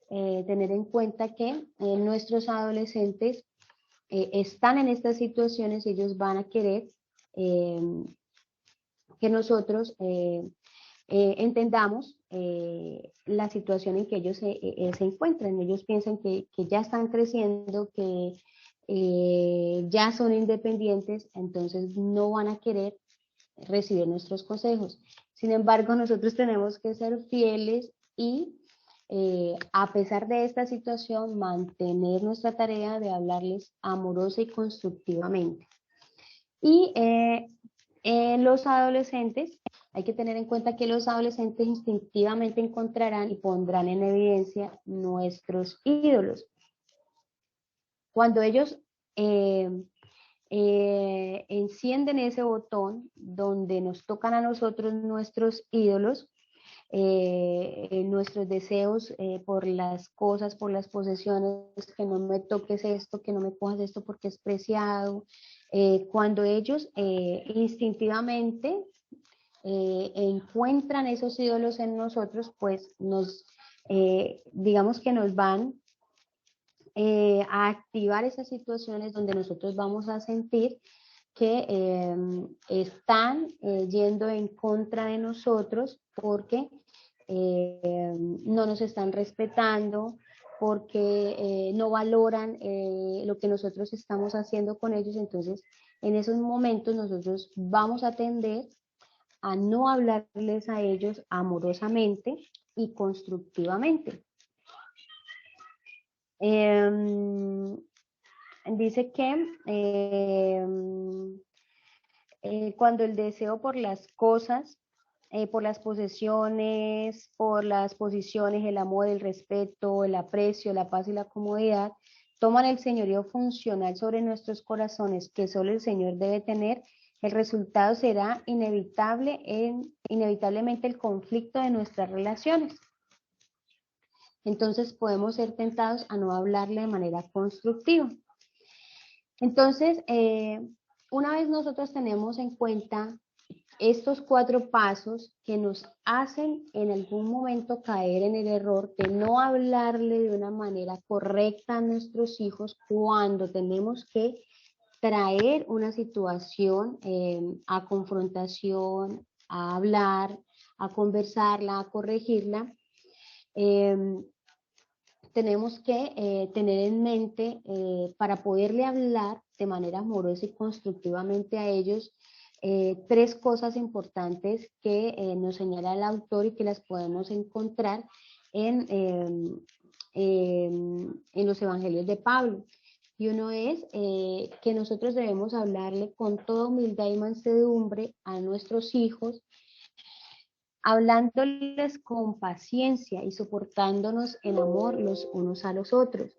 tener en cuenta que nuestros adolescentes están en estas situaciones, ellos van a querer que nosotros entendamos la situación en que ellos se encuentran. Ellos piensan que ya están creciendo, que ya son independientes, entonces no van a querer recibir nuestros consejos. Sin embargo, nosotros tenemos que ser fieles y a pesar de esta situación, mantener nuestra tarea de hablarles amorosa y constructivamente. Y los adolescentes, hay que tener en cuenta que los adolescentes instintivamente encontrarán y pondrán en evidencia nuestros ídolos. Cuando ellos encienden ese botón donde nos tocan a nosotros nuestros ídolos, nuestros deseos por las cosas, por las posesiones, que no me toques esto, que no me cojas esto porque es preciado. Cuando ellos instintivamente encuentran esos ídolos en nosotros, pues digamos que nos van a activar esas situaciones donde nosotros vamos a sentir que están yendo en contra de nosotros porque no nos están respetando, porque no valoran lo que nosotros estamos haciendo con ellos. Entonces, en esos momentos nosotros vamos a tender a no hablarles a ellos amorosamente y constructivamente. Dice que cuando el deseo por las cosas, por las posesiones, por las posiciones, el amor, el respeto, el aprecio, la paz y la comodidad, toman el señorío funcional sobre nuestros corazones que solo el Señor debe tener, el resultado será inevitablemente el conflicto de nuestras relaciones. Entonces podemos ser tentados a no hablarle de manera constructiva. Entonces, una vez nosotros tenemos en cuenta estos 4 pasos que nos hacen en algún momento caer en el error de no hablarle de una manera correcta a nuestros hijos cuando tenemos que traer una situación a confrontación, a hablar, a conversarla, a corregirla, tenemos que tener en mente para poderle hablar de manera amorosa y constructivamente a ellos 3 cosas importantes que nos señala el autor y que las podemos encontrar en los evangelios de Pablo. Y uno es que nosotros debemos hablarle con toda humildad y mansedumbre a nuestros hijos, hablándoles con paciencia y soportándonos en amor los unos a los otros.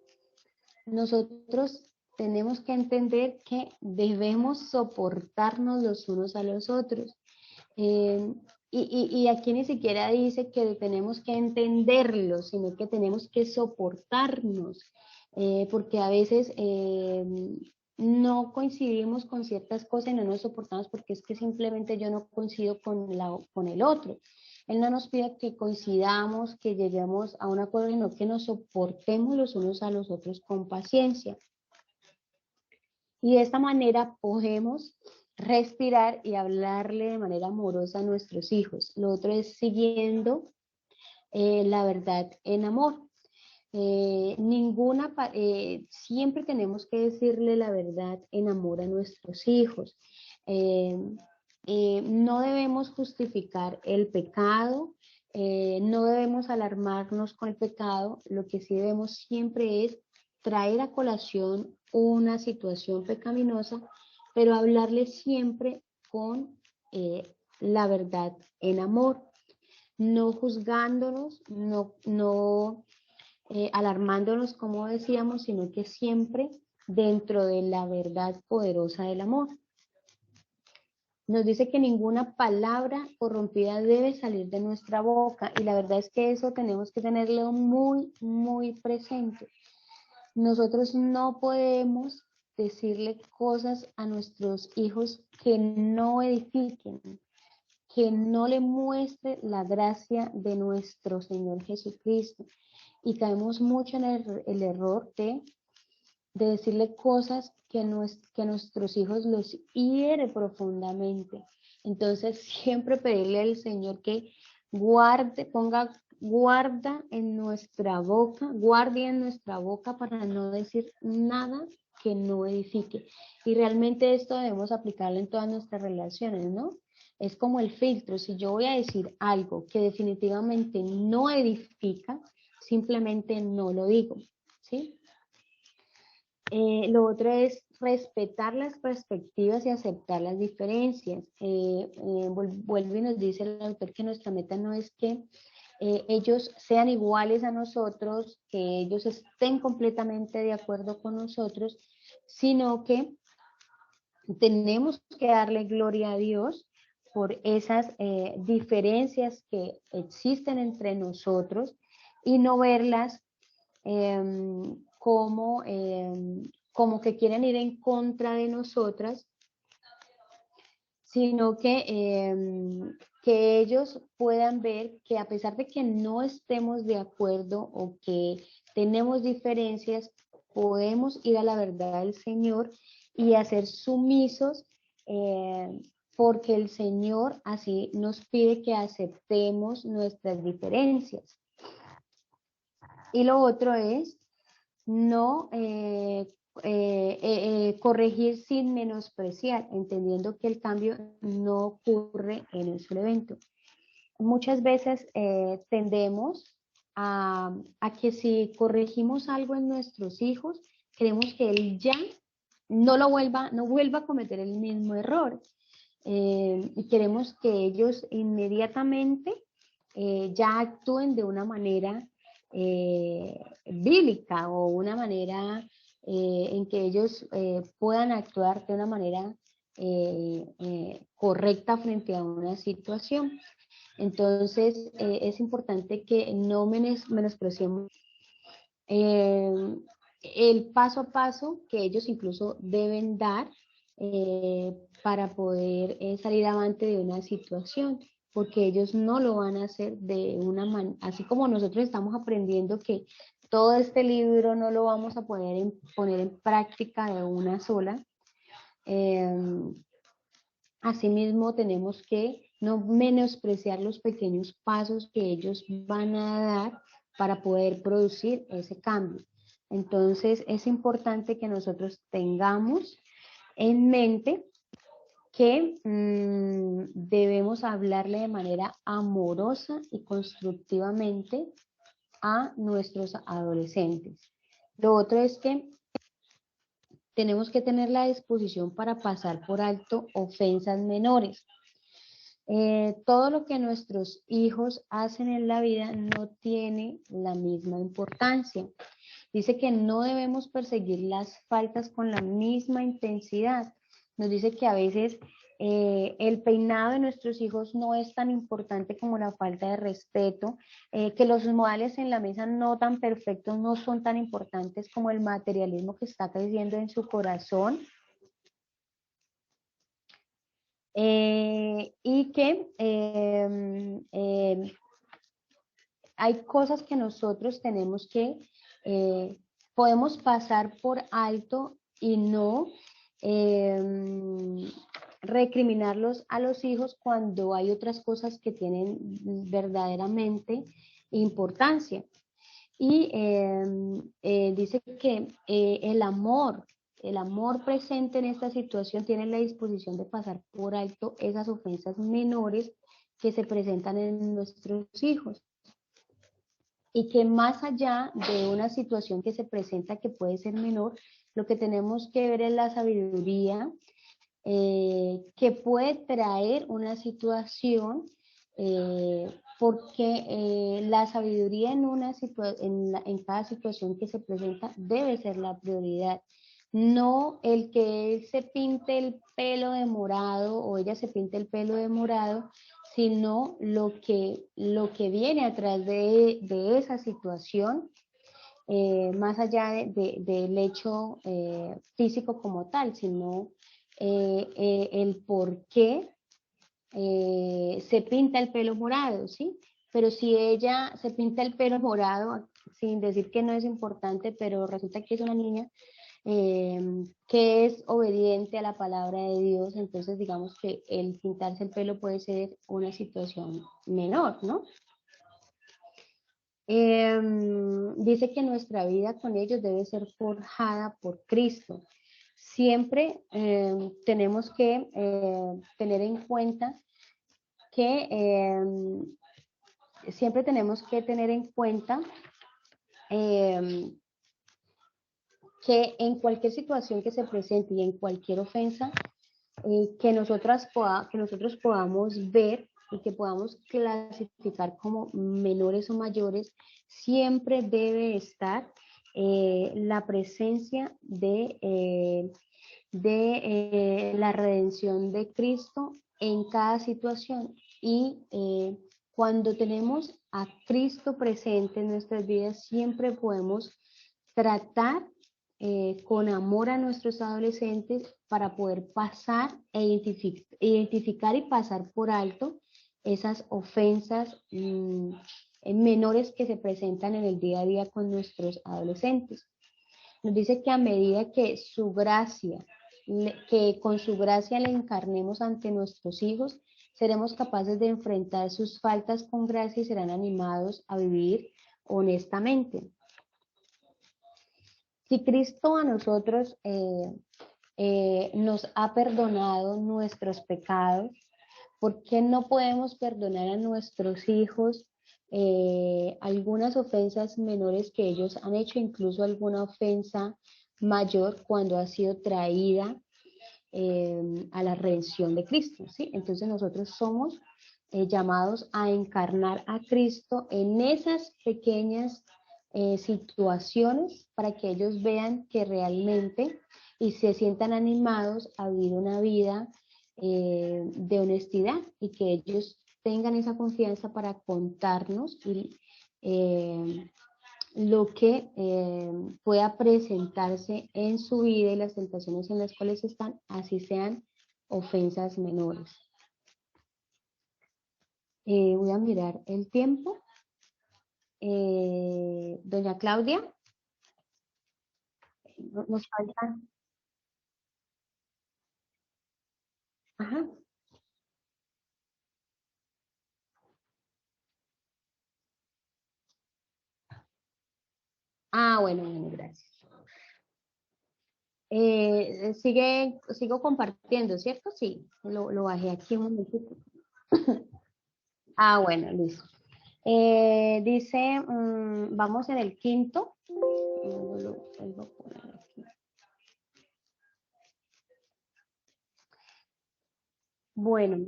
Nosotros tenemos que entender que debemos soportarnos los unos a los otros. Eh, y aquí ni siquiera dice que tenemos que entenderlo, sino que tenemos que soportarnos, porque a veces no coincidimos con ciertas cosas y no nos soportamos porque es que simplemente yo no coincido con el otro. Él no nos pide que coincidamos, que lleguemos a un acuerdo, sino que nos soportemos los unos a los otros con paciencia. Y de esta manera podemos respirar y hablarle de manera amorosa a nuestros hijos. Lo otro es siguiendo la verdad en amor. Siempre tenemos que decirle la verdad en amor a nuestros hijos. Eh, no debemos justificar el pecado, no debemos alarmarnos con el pecado, lo que sí debemos siempre es traer a colación una situación pecaminosa, pero hablarle siempre con la verdad en amor, no juzgándonos, no alarmándonos, como decíamos, sino que siempre dentro de la verdad poderosa del amor. Nos dice que ninguna palabra corrompida debe salir de nuestra boca y la verdad es que eso tenemos que tenerlo muy, muy presente. Nosotros no podemos decirle cosas a nuestros hijos que no edifiquen, que no le muestre la gracia de nuestro Señor Jesucristo. Y caemos mucho en el error de decirle cosas que nuestros hijos los hiere profundamente. Entonces, siempre pedirle al Señor que guarda en nuestra boca, guarde en nuestra boca para no decir nada que no edifique. Y realmente esto debemos aplicarlo en todas nuestras relaciones, ¿no? Es como el filtro. Si yo voy a decir algo que definitivamente no edifica, simplemente no lo digo, ¿sí? Lo otro es respetar las perspectivas y aceptar las diferencias. Vuelve y nos dice el autor que nuestra meta no es que ellos sean iguales a nosotros, que ellos estén completamente de acuerdo con nosotros, sino que tenemos que darle gloria a Dios por esas diferencias que existen entre nosotros y no verlas eh, como que quieren ir en contra de nosotras, sino que ellos puedan ver que a pesar de que no estemos de acuerdo o que tenemos diferencias, podemos ir a la verdad del Señor y hacer sumisos, porque el Señor así nos pide que aceptemos nuestras diferencias. Y lo otro es no corregir sin menospreciar, entendiendo que el cambio no ocurre en un solo evento. Muchas veces tendemos a que si corregimos algo en nuestros hijos, queremos que él ya no vuelva a cometer el mismo error. Y queremos que ellos inmediatamente ya actúen de una manera bíblica o una manera en que ellos puedan actuar de una manera correcta frente a una situación. Entonces, es importante que no menospreciemos eh, el paso a paso que ellos incluso deben dar para poder salir avante de una situación, porque ellos no lo van a hacer de una manera, así como nosotros estamos aprendiendo que todo este libro no lo vamos a poder poner en práctica de una sola. Asimismo, tenemos que no menospreciar los pequeños pasos que ellos van a dar para poder producir ese cambio. Entonces, es importante que nosotros tengamos en mente que debemos hablarle de manera amorosa y constructivamente a nuestros adolescentes. Lo otro es que tenemos que tener la disposición para pasar por alto ofensas menores. Todo lo que nuestros hijos hacen en la vida no tiene la misma importancia. Dice que no debemos perseguir las faltas con la misma intensidad. Nos dice que a veces El peinado de nuestros hijos no es tan importante como la falta de respeto, que los modales en la mesa no tan perfectos no son tan importantes como el materialismo que está creciendo en su corazón. Y que hay cosas que nosotros tenemos que, podemos pasar por alto y no recriminarlos a los hijos cuando hay otras cosas que tienen verdaderamente importancia. Y dice que el amor presente en esta situación tiene la disposición de pasar por alto esas ofensas menores que se presentan en nuestros hijos. Y que más allá de una situación que se presenta que puede ser menor, lo que tenemos que ver es la sabiduría que puede traer una situación, porque la sabiduría en cada situación que se presenta debe ser la prioridad. No el que él se pinte el pelo de morado o ella se pinte el pelo de morado, sino lo que viene atrás de esa situación, más allá del hecho físico como tal, sino el por qué se pinta el pelo morado, ¿sí? Pero si ella se pinta el pelo morado, sin decir que no es importante, pero resulta que es una niña que es obediente a la palabra de Dios, entonces digamos que el pintarse el pelo puede ser una situación menor, ¿no? Dice que nuestra vida con ellos debe ser forjada por Cristo. Siempre tenemos que tener en cuenta que siempre tenemos que tener en cuenta que en cualquier situación que se presente y en cualquier ofensa que nosotros podamos ver y que podamos clasificar como menores o mayores, siempre debe estar la presencia de la redención de Cristo en cada situación. Y cuando tenemos a Cristo presente en nuestras vidas, siempre podemos tratar con amor a nuestros adolescentes para poder pasar e identificar y pasar por alto esas ofensas menores que se presentan en el día a día con nuestros adolescentes. Nos dice que a medida que su gracia, que con su gracia le encarnemos ante nuestros hijos, seremos capaces de enfrentar sus faltas con gracia y serán animados a vivir honestamente. Si Cristo a nosotros nos ha perdonado nuestros pecados, ¿por qué no podemos perdonar a nuestros hijos algunas ofensas menores que ellos han hecho, incluso alguna ofensa mayor cuando ha sido traída a la redención de Cristo? ¿Sí? Entonces nosotros somos llamados a encarnar a Cristo en esas pequeñas situaciones para que ellos vean que realmente y se sientan animados a vivir una vida de honestidad y que ellos tengan esa confianza para contarnos lo que pueda presentarse en su vida y las tentaciones en las cuales están, así sean ofensas menores. Voy a mirar el tiempo. Doña Claudia, nos faltan. Ajá. Ah, bueno, bueno, gracias. Sigo compartiendo, ¿cierto? Sí, lo bajé aquí un momentito. Ah, bueno, listo. Dice, vamos en el quinto. Lo vuelvo a poner aquí. Bueno,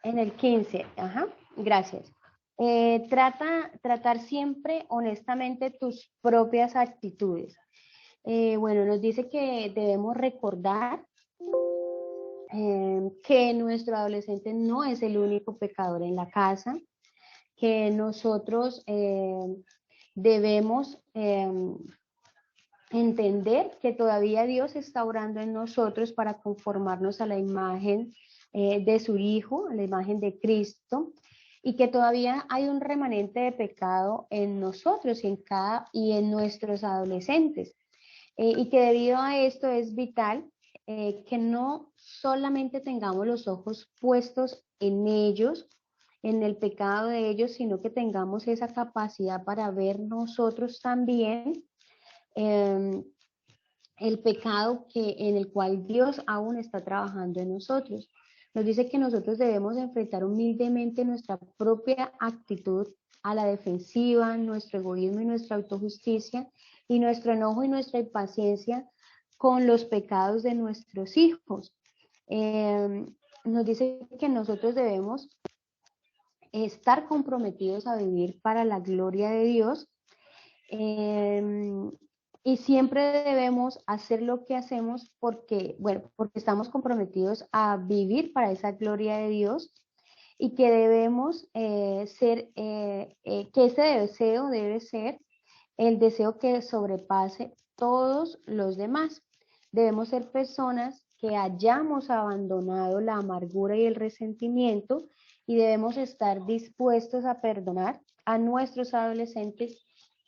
en el 15, ajá, gracias. Tratar siempre honestamente tus propias actitudes. Bueno, nos dice que debemos recordar que nuestro adolescente no es el único pecador en la casa, que nosotros debemos entender que todavía Dios está obrando en nosotros para conformarnos a la imagen de su Hijo, a la imagen de Cristo, y que todavía hay un remanente de pecado en nosotros y en nuestros adolescentes. Y que debido a esto es vital que no solamente tengamos los ojos puestos en ellos, en el pecado de ellos, sino que tengamos esa capacidad para ver nosotros también eh, el pecado en el cual Dios aún está trabajando en nosotros. Nos dice que nosotros debemos enfrentar humildemente nuestra propia actitud a la defensiva, nuestro egoísmo y nuestra autojusticia, y nuestro enojo y nuestra impaciencia con los pecados de nuestros hijos. Nos dice que nosotros debemos estar comprometidos a vivir para la gloria de Dios, y siempre debemos hacer lo que hacemos porque, bueno, porque estamos comprometidos a vivir para esa gloria de Dios, y que debemos que ese deseo debe ser el deseo que sobrepase todos los demás. Debemos ser personas que hayamos abandonado la amargura y el resentimiento, y debemos estar dispuestos a perdonar a nuestros adolescentes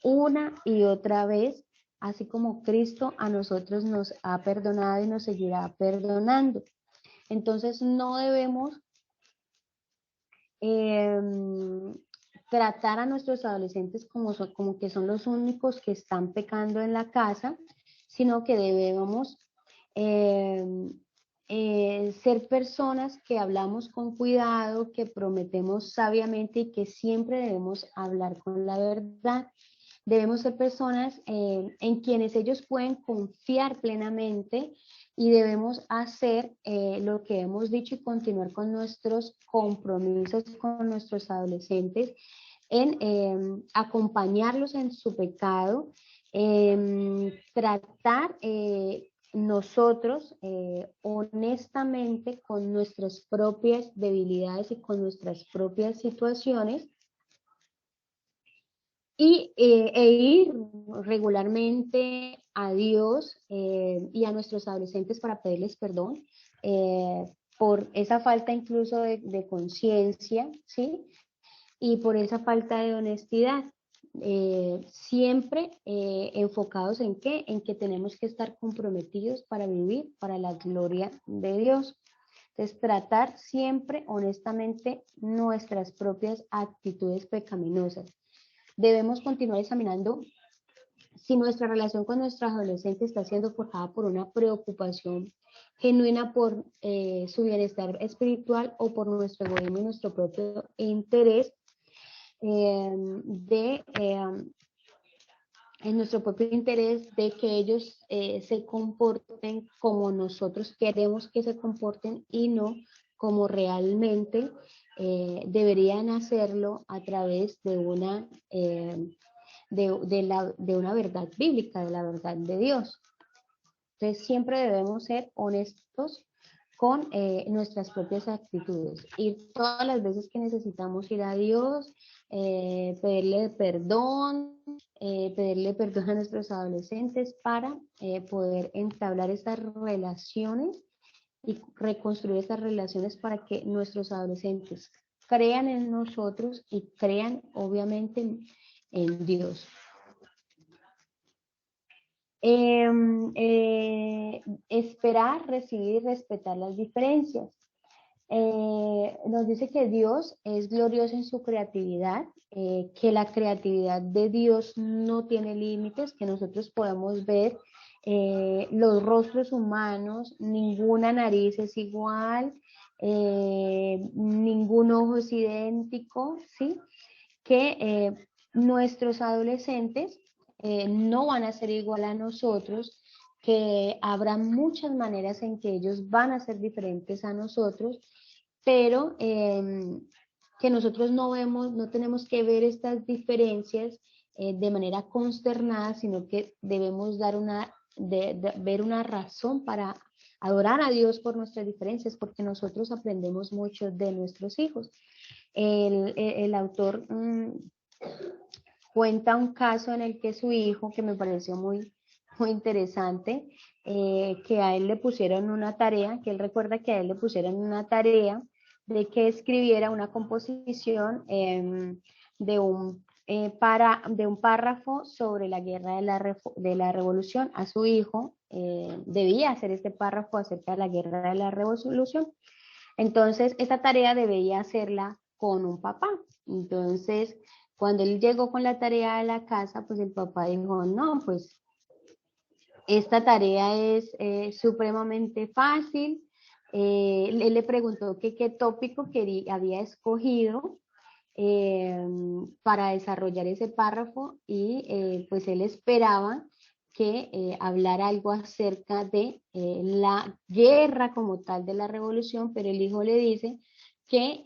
una y otra vez, así como Cristo a nosotros nos ha perdonado y nos seguirá perdonando. Entonces no debemos eh, tratar a nuestros adolescentes como que son los únicos que están pecando en la casa, sino que debemos eh, ser personas que hablamos con cuidado, que prometemos sabiamente y que siempre debemos hablar con la verdad. Debemos ser personas en quienes ellos pueden confiar plenamente, y debemos hacer lo que hemos dicho y continuar con nuestros compromisos con nuestros adolescentes en acompañarlos en su pecado, tratar nosotros honestamente con nuestras propias debilidades y con nuestras propias situaciones, e ir regularmente a Dios y a nuestros adolescentes para pedirles perdón por esa falta incluso de conciencia, ¿sí? Y por esa falta de honestidad. Siempre enfocados en qué, en que tenemos que estar comprometidos para vivir para la gloria de Dios. Entonces, tratar siempre honestamente nuestras propias actitudes pecaminosas. Debemos continuar examinando si nuestra relación con nuestros adolescentes está siendo forjada por una preocupación genuina por su bienestar espiritual, o por nuestro egoísmo y nuestro propio interés en nuestro propio interés de que ellos se comporten como nosotros queremos que se comporten, y no como realmente deberían hacerlo a través de una verdad bíblica, de la verdad de Dios. Entonces siempre debemos ser honestos con nuestras propias actitudes. Ir todas las veces que necesitamos ir a Dios, pedirle perdón a nuestros adolescentes para poder entablar estas relaciones y reconstruir estas relaciones para que nuestros adolescentes crean en nosotros y crean obviamente en Dios. Esperar, recibir y respetar las diferencias. Nos dice que Dios es glorioso en su creatividad, que la creatividad de Dios no tiene límites, que nosotros podemos ver los rostros humanos, ninguna nariz es igual, ningún ojo es idéntico, ¿sí? Que nuestros adolescentes no van a ser igual a nosotros, que habrá muchas maneras en que ellos van a ser diferentes a nosotros, pero que nosotros no tenemos que ver estas diferencias de manera consternada, sino que debemos ver una razón para adorar a Dios por nuestras diferencias, porque nosotros aprendemos mucho de nuestros hijos. El autor cuenta un caso en el que su hijo, que me pareció muy interesante, que a él le pusieron una tarea, que él recuerda que a él le pusieron una tarea de que escribiera una composición de de un párrafo sobre la guerra de la revolución. A su hijo debía hacer este párrafo acerca de la guerra de la revolución. Entonces, esta tarea debía hacerla con un papá. Entonces, cuando él llegó con la tarea a la casa, pues el papá dijo, no, pues esta tarea es supremamente fácil. Él le preguntó que qué tópico había escogido para desarrollar ese párrafo y pues él esperaba que hablara algo acerca de la guerra como tal de la revolución, pero el hijo le dice que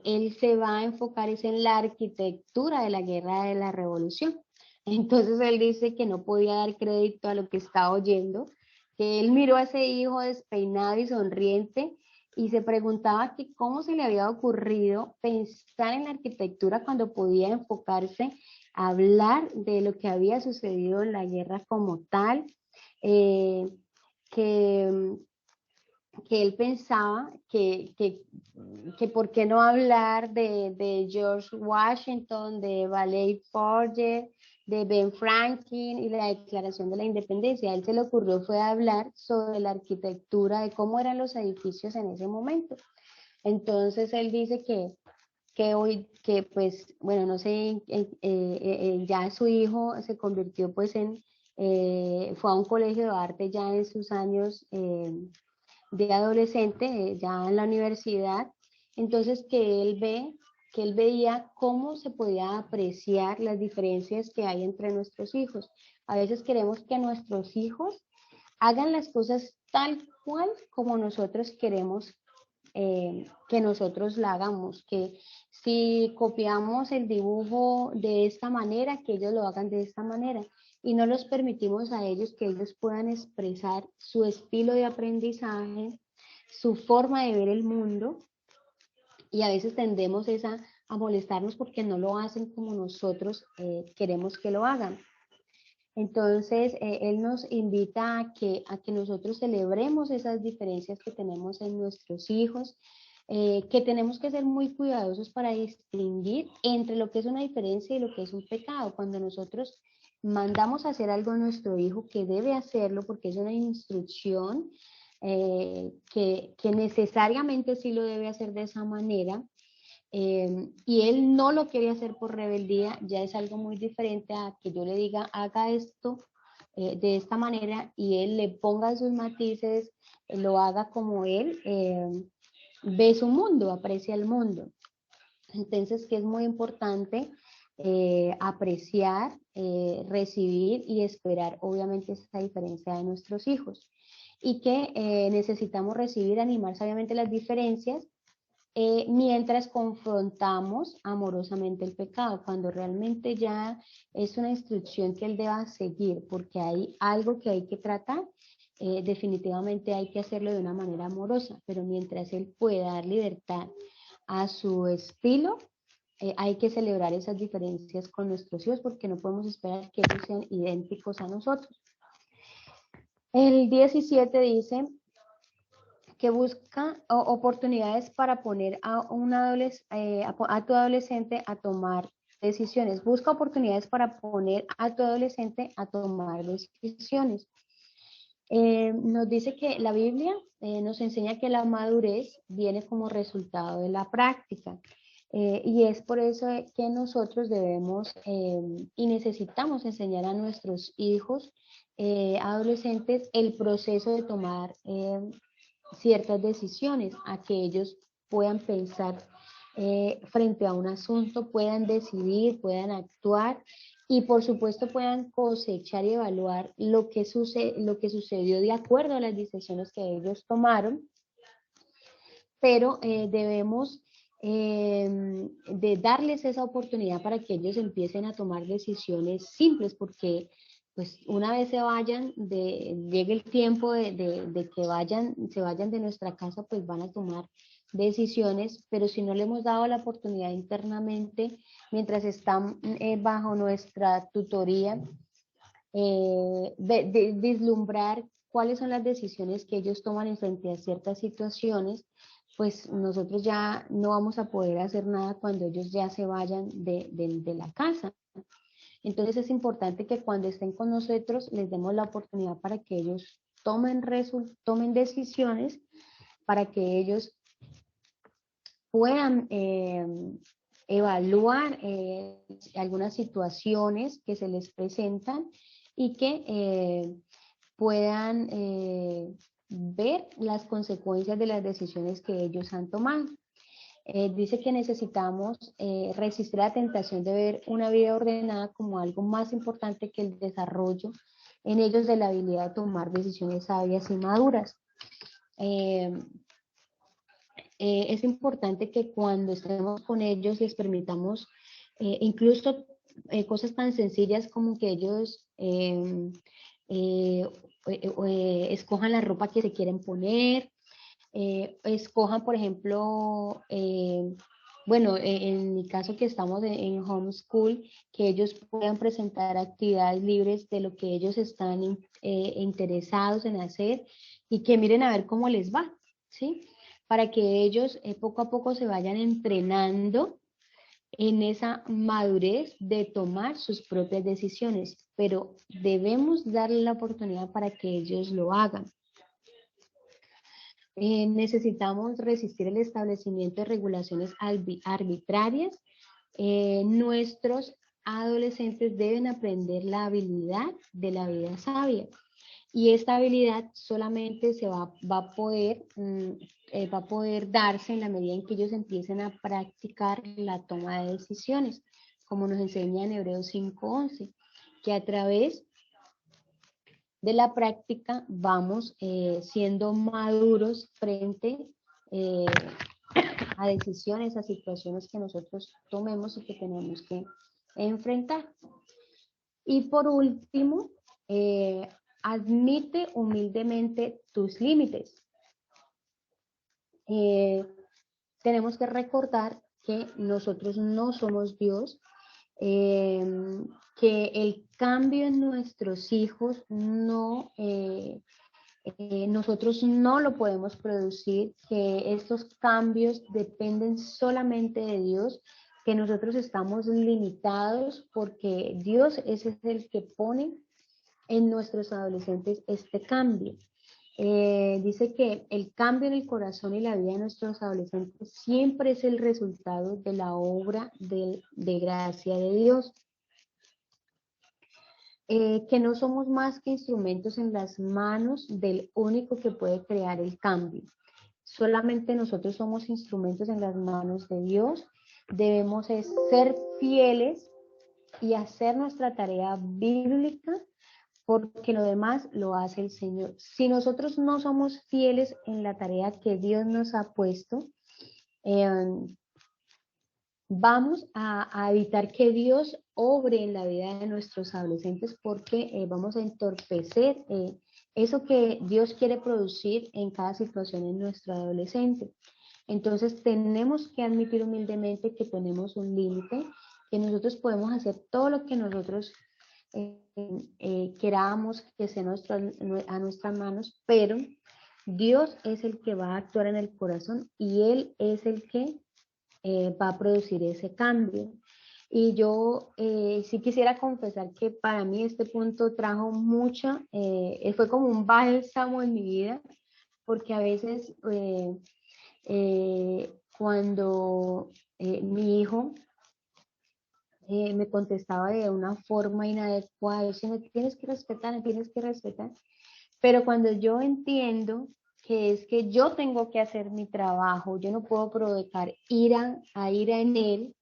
él se va a enfocar es en la arquitectura de la guerra de la revolución. Entonces él dice que no podía dar crédito a lo que estaba oyendo, que él miró a ese hijo despeinado y sonriente y se preguntaba que cómo se le había ocurrido pensar en la arquitectura cuando podía enfocarse a hablar de lo que había sucedido en la guerra como tal, eh, que, que él pensaba que por qué no hablar de George Washington, de Valley Forge, de Ben Franklin y la Declaración de la Independencia. A él se le ocurrió fue hablar sobre la arquitectura, de cómo eran los edificios en ese momento. Entonces él dice que hoy, que pues, bueno, no sé, ya su hijo se convirtió pues fue a un colegio de arte ya en sus años de adolescente, ya en la universidad, entonces que él veía cómo se podía apreciar las diferencias que hay entre nuestros hijos. A veces queremos que nuestros hijos hagan las cosas tal cual como nosotros queremos que nosotros la hagamos, que si copiamos el dibujo de esta manera, que ellos lo hagan de esta manera y no los permitimos a ellos que ellos puedan expresar su estilo de aprendizaje, su forma de ver el mundo y a veces tendemos a molestarnos porque no lo hacen como nosotros queremos que lo hagan. Entonces, él nos invita a que nosotros celebremos esas diferencias que tenemos en nuestros hijos, que tenemos que ser muy cuidadosos para distinguir entre lo que es una diferencia y lo que es un pecado. Cuando nosotros mandamos a hacer algo a nuestro hijo que debe hacerlo porque es una instrucción que necesariamente sí lo debe hacer de esa manera, y él no lo quiere hacer por rebeldía, ya es algo muy diferente a que yo le diga, haga esto de esta manera y él le ponga sus matices, lo haga como él ve su mundo, aprecia el mundo. Entonces, que es muy importante apreciar, recibir y esperar, obviamente, esa diferencia de nuestros hijos. Y que necesitamos recibir, animar sabiamente las diferencias, mientras confrontamos amorosamente el pecado, cuando realmente ya es una instrucción que él deba seguir, porque hay algo que hay que tratar, definitivamente hay que hacerlo de una manera amorosa, pero mientras él pueda dar libertad a su estilo, hay que celebrar esas diferencias con nuestros hijos porque no podemos esperar que ellos sean idénticos a nosotros. El 17 dice que busca oportunidades para poner a tu adolescente a tomar decisiones. Busca oportunidades para poner a tu adolescente a tomar decisiones. Nos dice que la Biblia nos enseña que la madurez viene como resultado de la práctica. Y es por eso que nosotros debemos y necesitamos enseñar a nuestros hijos adolescentes el proceso de tomar ciertas decisiones, a que ellos puedan pensar frente a un asunto, puedan decidir, puedan actuar y por supuesto puedan cosechar y evaluar lo que sucedió de acuerdo a las decisiones que ellos tomaron, pero debemos de darles esa oportunidad para que ellos empiecen a tomar decisiones simples, porque pues una vez llegue el tiempo de que se vayan de nuestra casa, pues van a tomar decisiones, pero si no le hemos dado la oportunidad internamente, mientras están bajo nuestra tutoría, de vislumbrar cuáles son las decisiones que ellos toman en frente a ciertas situaciones, pues nosotros ya no vamos a poder hacer nada cuando ellos ya se vayan de la casa. Entonces es importante que cuando estén con nosotros les demos la oportunidad para que ellos tomen decisiones, para que ellos puedan evaluar algunas situaciones que se les presentan y que puedan ver las consecuencias de las decisiones que ellos han tomado. Dice que necesitamos resistir la tentación de ver una vida ordenada como algo más importante que el desarrollo en ellos de la habilidad de tomar decisiones sabias y maduras. Es importante que cuando estemos con ellos les permitamos incluso cosas tan sencillas como que ellos escojan la ropa que se quieren poner, escojan, por ejemplo, bueno, en mi caso que estamos en homeschool, que ellos puedan presentar actividades libres de lo que ellos están interesados en hacer y que miren a ver cómo les va, ¿sí? Para que ellos poco a poco se vayan entrenando en esa madurez de tomar sus propias decisiones, pero debemos darle la oportunidad para que ellos lo hagan. Necesitamos resistir el establecimiento de regulaciones arbitrarias. Nuestros adolescentes deben aprender la habilidad de la vida sabia. Y esta habilidad solamente va a poder darse en la medida en que ellos empiecen a practicar la toma de decisiones, como nos enseña en Hebreos 5:11, que a través de la práctica vamos siendo maduros frente a decisiones, a situaciones que nosotros tomemos y que tenemos que enfrentar. Y por último, admite humildemente tus límites. Tenemos que recordar que nosotros no somos Dios, que el cambio en nuestros hijos nosotros no lo podemos producir, que estos cambios dependen solamente de Dios, que nosotros estamos limitados porque Dios es el que pone en nuestros adolescentes este cambio. Dice que el cambio en el corazón y la vida de nuestros adolescentes siempre es el resultado de la obra de gracia de Dios. Que no somos más que instrumentos en las manos del único que puede crear el cambio. Solamente nosotros somos instrumentos en las manos de Dios. Debemos ser fieles y hacer nuestra tarea bíblica, porque lo demás lo hace el Señor. Si nosotros no somos fieles en la tarea que Dios nos ha puesto, vamos a evitar que Dios obre en la vida de nuestros adolescentes, porque vamos a entorpecer eso que Dios quiere producir en cada situación en nuestro adolescente. Entonces tenemos que admitir humildemente que tenemos un límite, que nosotros podemos hacer todo lo que nosotros queramos que sea a nuestras manos, pero Dios es el que va a actuar en el corazón y Él es el que va a producir ese cambio. Y yo sí quisiera confesar que para mí este punto trajo fue como un bálsamo en mi vida, porque a veces cuando mi hijo me contestaba de una forma inadecuada, yo me tienes que respetar, me tienes que respetar, pero cuando yo entiendo que es que yo tengo que hacer mi trabajo, yo no puedo provocar ira en él,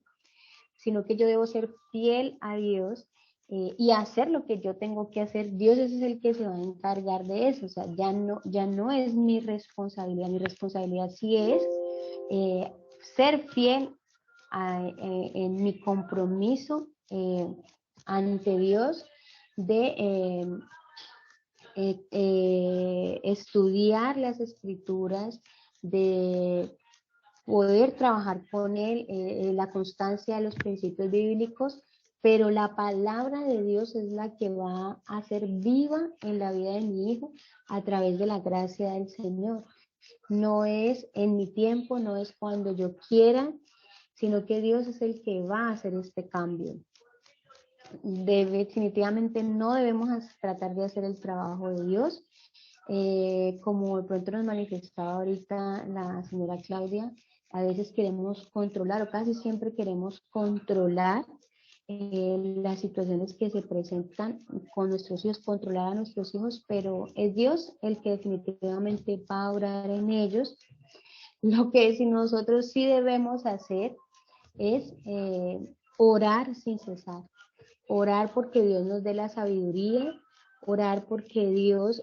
sino que yo debo ser fiel a Dios y hacer lo que yo tengo que hacer. Dios es el que se va a encargar de eso, o sea, ya no es mi responsabilidad sí es ser fiel en mi compromiso ante Dios de estudiar las escrituras, de poder trabajar con él, la constancia de los principios bíblicos, pero la palabra de Dios es la que va a ser viva en la vida de mi hijo a través de la gracia del Señor. No es en mi tiempo, no es cuando yo quiera, sino que Dios es el que va a hacer este cambio. Definitivamente no debemos tratar de hacer el trabajo de Dios, como de pronto nos manifestaba ahorita la señora Claudia. A veces queremos controlar, o casi siempre queremos controlar las situaciones que se presentan con nuestros hijos, controlar a nuestros hijos, pero es Dios el que definitivamente va a orar en ellos. Lo que si nosotros sí debemos hacer es orar sin cesar. Orar porque Dios nos dé la sabiduría, orar porque Dios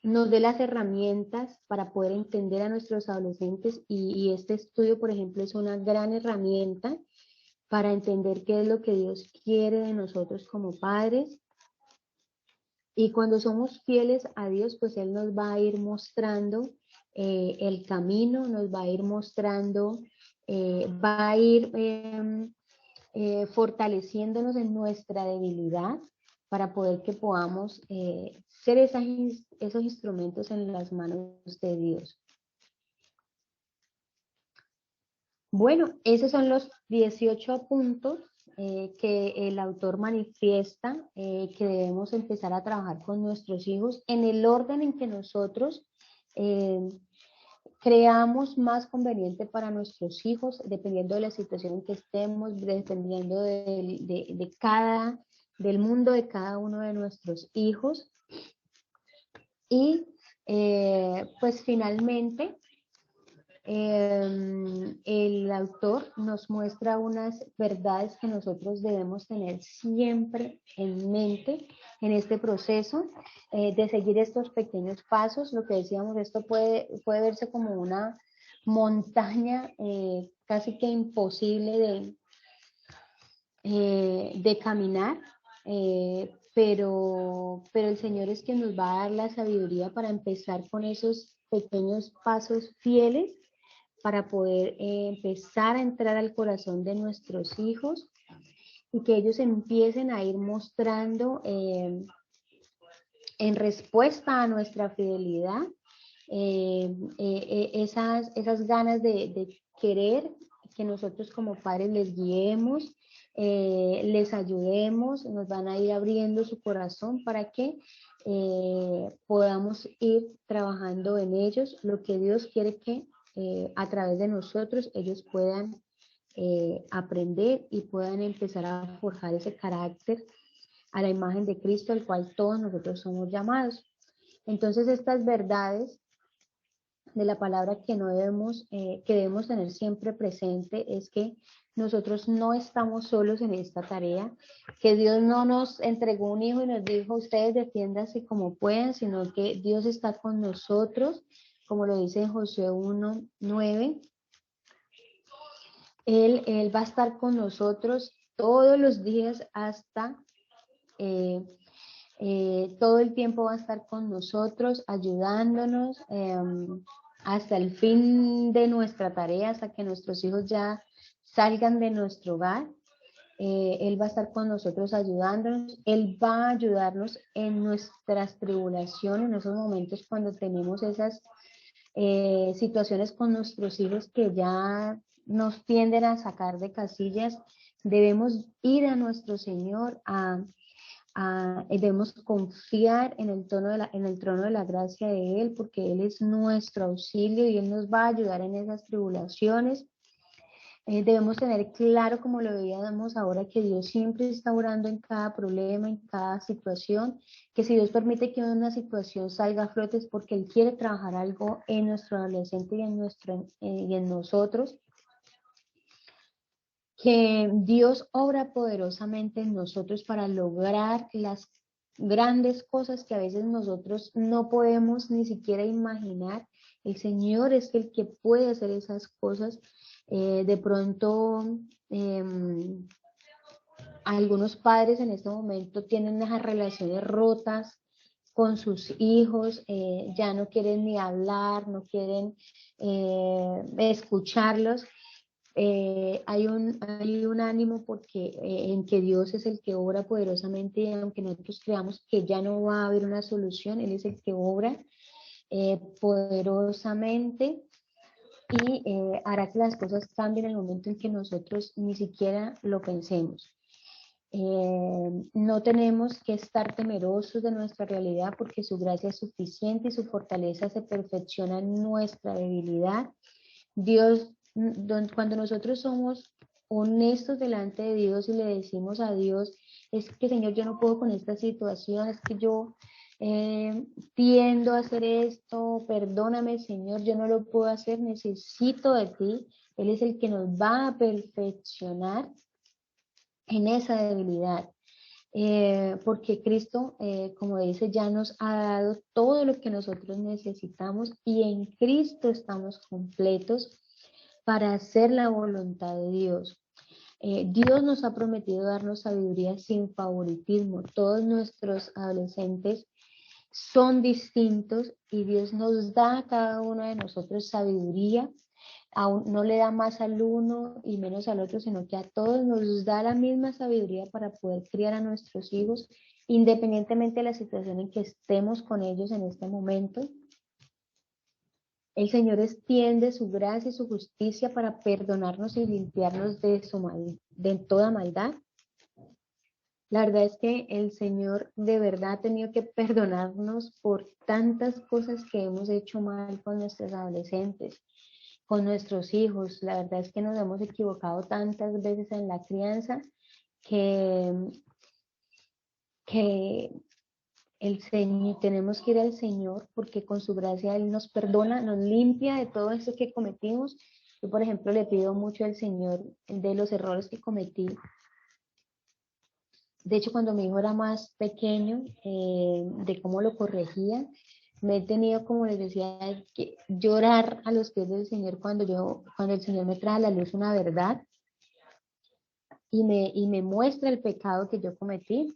nos dé las herramientas para poder entender a nuestros adolescentes, y este estudio, por ejemplo, es una gran herramienta para entender qué es lo que Dios quiere de nosotros como padres. Y cuando somos fieles a Dios, pues Él nos va a ir mostrando el camino, nos va a ir mostrando, va a ir fortaleciéndonos en nuestra debilidad para poder que podamos ser esos instrumentos en las manos de Dios. Bueno, esos son los 18 puntos que el autor manifiesta que debemos empezar a trabajar con nuestros hijos en el orden en que nosotros creamos más conveniente para nuestros hijos, dependiendo de la situación en que estemos, dependiendo del mundo de cada uno de nuestros hijos. Y pues finalmente el autor nos muestra unas verdades que nosotros debemos tener siempre en mente en este proceso de seguir estos pequeños pasos. Lo que decíamos, esto puede verse como una montaña casi que imposible de caminar, pero el Señor es quien nos va a dar la sabiduría para empezar con esos pequeños pasos fieles para poder empezar a entrar al corazón de nuestros hijos y que ellos empiecen a ir mostrando en respuesta a nuestra fidelidad esas ganas de querer que nosotros como padres les guiemos, les ayudemos, nos van a ir abriendo su corazón para que podamos ir trabajando en ellos lo que Dios quiere que a través de nosotros ellos puedan aprender y puedan empezar a forjar ese carácter a la imagen de Cristo, al cual todos nosotros somos llamados. Entonces, estas verdades de la palabra que debemos tener siempre presente es que nosotros no estamos solos en esta tarea, que Dios no nos entregó un hijo y nos dijo, ustedes defiéndanse como puedan, sino que Dios está con nosotros, como lo dice en Josué 1:9. Él va a estar con nosotros todos los días hasta todo el tiempo va a estar con nosotros, ayudándonos hasta el fin de nuestra tarea, hasta que nuestros hijos ya salgan de nuestro hogar. Él va a estar con nosotros ayudándonos, Él va a ayudarnos en nuestras tribulaciones, en esos momentos cuando tenemos esas situaciones con nuestros hijos que ya nos tienden a sacar de casillas. Debemos ir a nuestro Señor debemos confiar en el trono de la gracia de Él, porque Él es nuestro auxilio y Él nos va a ayudar en esas tribulaciones. Debemos tener claro, como lo veíamos ahora, que Dios siempre está orando en cada problema, en cada situación, que si Dios permite que una situación salga a flote es porque Él quiere trabajar algo en nuestro adolescente y en nosotros, que Dios obra poderosamente en nosotros para lograr las grandes cosas que a veces nosotros no podemos ni siquiera imaginar. El Señor es el que puede hacer esas cosas. De pronto algunos padres en este momento tienen esas relaciones rotas con sus hijos, ya no quieren ni hablar, no quieren escucharlos. Hay un ánimo porque en que Dios es el que obra poderosamente, y aunque nosotros creamos que ya no va a haber una solución, Él es el que obra poderosamente y hará que las cosas cambien en el momento en que nosotros ni siquiera lo pensemos. No tenemos que estar temerosos de nuestra realidad porque su gracia es suficiente y su fortaleza se perfecciona en nuestra debilidad. Dios, cuando nosotros somos honestos delante de Dios y le decimos a Dios, es que Señor, yo no puedo con esta situación, es que yo tiendo a hacer esto, perdóname Señor, yo no lo puedo hacer, necesito de ti. Él es el que nos va a perfeccionar en esa debilidad. Porque Cristo, como dice, ya nos ha dado todo lo que nosotros necesitamos y en Cristo estamos completos para hacer la voluntad de Dios. Dios nos ha prometido darnos sabiduría sin favoritismo. Todos nuestros adolescentes son distintos y Dios nos da a cada uno de nosotros sabiduría. Aún no le da más al uno y menos al otro, sino que a todos nos da la misma sabiduría para poder criar a nuestros hijos, independientemente de la situación en que estemos con ellos en este momento. El Señor extiende su gracia y su justicia para perdonarnos y limpiarnos de toda maldad. La verdad es que el Señor de verdad ha tenido que perdonarnos por tantas cosas que hemos hecho mal con nuestros adolescentes, con nuestros hijos. La verdad es que nos hemos equivocado tantas veces en la crianza que, que tenemos que ir al Señor porque con su gracia Él nos perdona, nos limpia de todo eso que cometimos. Yo, por ejemplo, le pido mucho al Señor de los errores que cometí. De hecho, cuando mi hijo era más pequeño, de cómo lo corregía, me he tenido, como les decía, que llorar a los pies del Señor cuando el Señor me trae a la luz una verdad y me muestra el pecado que yo cometí.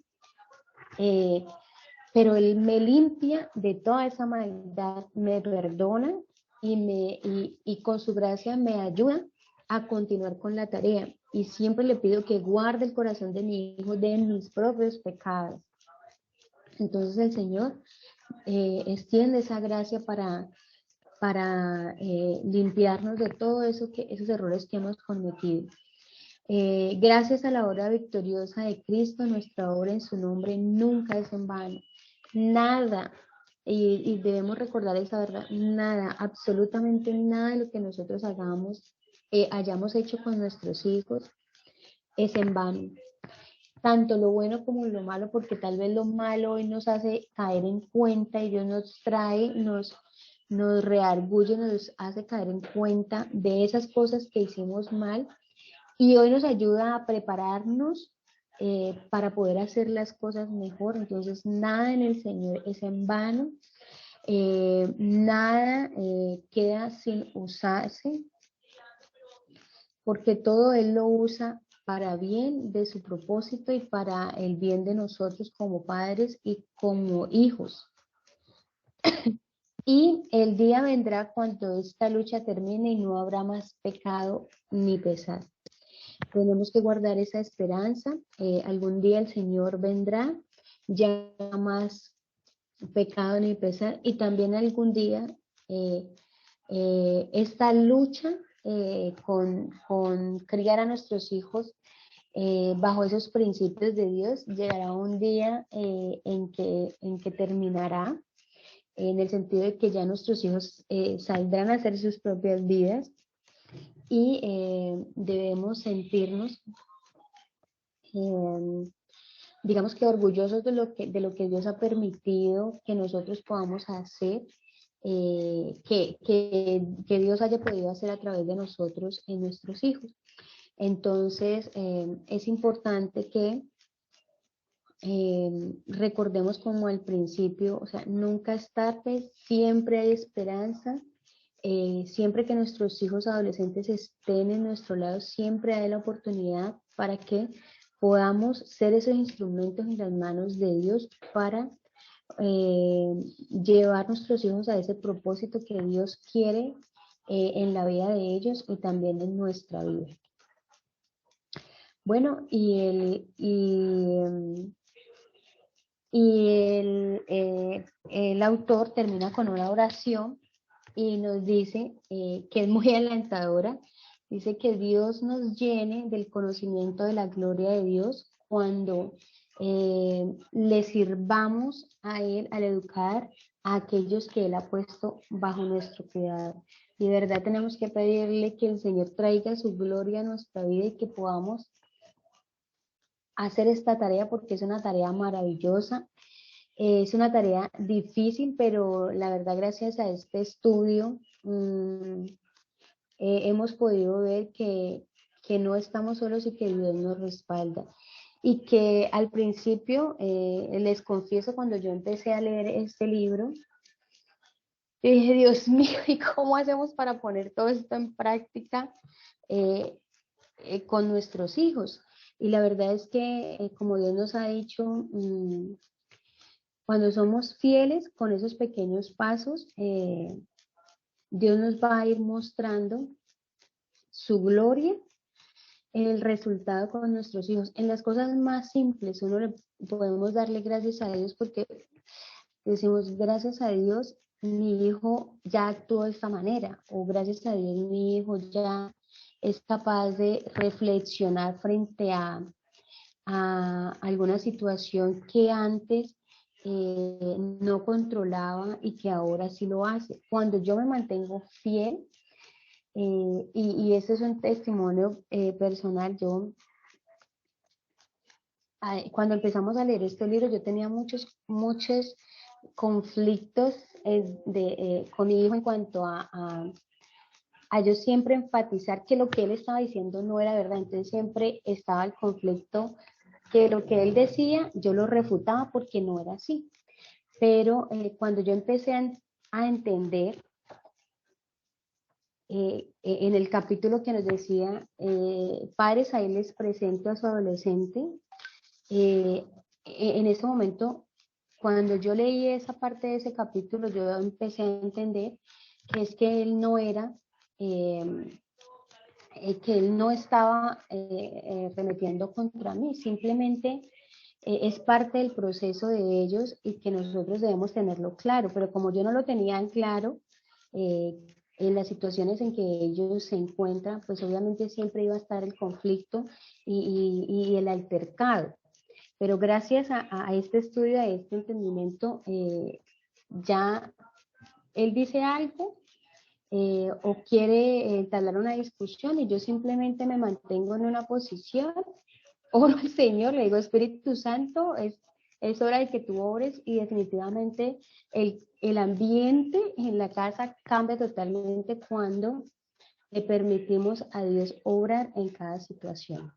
Pero Él me limpia de toda esa maldad, me perdona y con su gracia me ayuda a continuar con la tarea. Y siempre le pido que guarde el corazón de mi hijo de mis propios pecados. Entonces el Señor extiende esa gracia para limpiarnos de todo eso esos errores que hemos cometido. Gracias a la obra victoriosa de Cristo, nuestra obra en su nombre nunca es en vano. Nada, y debemos recordar esa verdad, nada, absolutamente nada de lo que nosotros hayamos hecho con nuestros hijos es en vano. Tanto lo bueno como lo malo, porque tal vez lo malo hoy nos hace caer en cuenta y Dios nos trae, nos reargulle, nos hace caer en cuenta de esas cosas que hicimos mal y hoy nos ayuda a prepararnos para poder hacer las cosas mejor. Entonces, nada en el Señor es en vano, nada queda sin usarse, porque todo Él lo usa para bien de su propósito y para el bien de nosotros como padres y como hijos. Y el día vendrá cuando esta lucha termine y no habrá más pecado ni pesar. Tenemos que guardar esa esperanza. Algún día el Señor vendrá, ya más pecado ni pesar, y también algún día esta lucha con criar a nuestros hijos bajo esos principios de Dios llegará un día en que terminará, en el sentido de que ya nuestros hijos saldrán a hacer sus propias vidas y debemos sentirnos, digamos que orgullosos de lo que Dios ha permitido que nosotros podamos hacer, que Dios haya podido hacer a través de nosotros en nuestros hijos. Entonces, es importante que recordemos como al principio, o sea, nunca es tarde, siempre hay esperanza. Siempre que nuestros hijos adolescentes estén en nuestro lado, siempre hay la oportunidad para que podamos ser esos instrumentos en las manos de Dios para eh, llevar nuestros hijos a ese propósito que Dios quiere en la vida de ellos y también en nuestra vida. Bueno, el autor termina con una oración y nos dice que es muy alentadora. Dice que Dios nos llene del conocimiento de la gloria de Dios cuando le sirvamos a Él al educar a aquellos que Él ha puesto bajo nuestro cuidado. Y de verdad tenemos que pedirle que el Señor traiga su gloria a nuestra vida y que podamos hacer esta tarea porque es una tarea maravillosa. Es una tarea difícil, pero la verdad, gracias a este estudio, hemos podido ver que no estamos solos y que Dios nos respalda. Y que al principio, les confieso, cuando yo empecé a leer este libro, yo dije, Dios mío, ¿y cómo hacemos para poner todo esto en práctica con nuestros hijos? Y la verdad es que, como Dios nos ha dicho, cuando somos fieles con esos pequeños pasos, Dios nos va a ir mostrando su gloria en el resultado con nuestros hijos. En las cosas más simples, uno le podemos darle gracias a Dios porque decimos, gracias a Dios, mi hijo ya actuó de esta manera, o gracias a Dios, mi hijo ya es capaz de reflexionar frente a alguna situación que antes no controlaba y que ahora sí lo hace. Cuando yo me mantengo fiel, y ese es un testimonio personal, cuando empezamos a leer este libro, yo tenía muchos conflictos con mi hijo en cuanto a yo siempre enfatizar que lo que él estaba diciendo no era verdad. Entonces siempre estaba el conflicto que lo que él decía yo lo refutaba porque no era así. Pero cuando yo empecé a entender en el capítulo que nos decía, padres, ahí les presento a su adolescente, en ese momento, cuando yo leí esa parte de ese capítulo, yo empecé a entender que es que él no era, que él no estaba remetiendo contra mí, simplemente es parte del proceso de ellos y que nosotros debemos tenerlo claro, pero como yo no lo tenía en claro, eh, en las situaciones en que ellos se encuentran, pues obviamente siempre iba a estar el conflicto y el altercado. Pero gracias a este estudio, a este entendimiento, ya él dice algo o quiere entablar una discusión y yo simplemente me mantengo en una posición, oro al Señor, le digo, Espíritu Santo, es hora de que tú ores y definitivamente el ambiente en la casa cambia totalmente cuando le permitimos a Dios obrar en cada situación.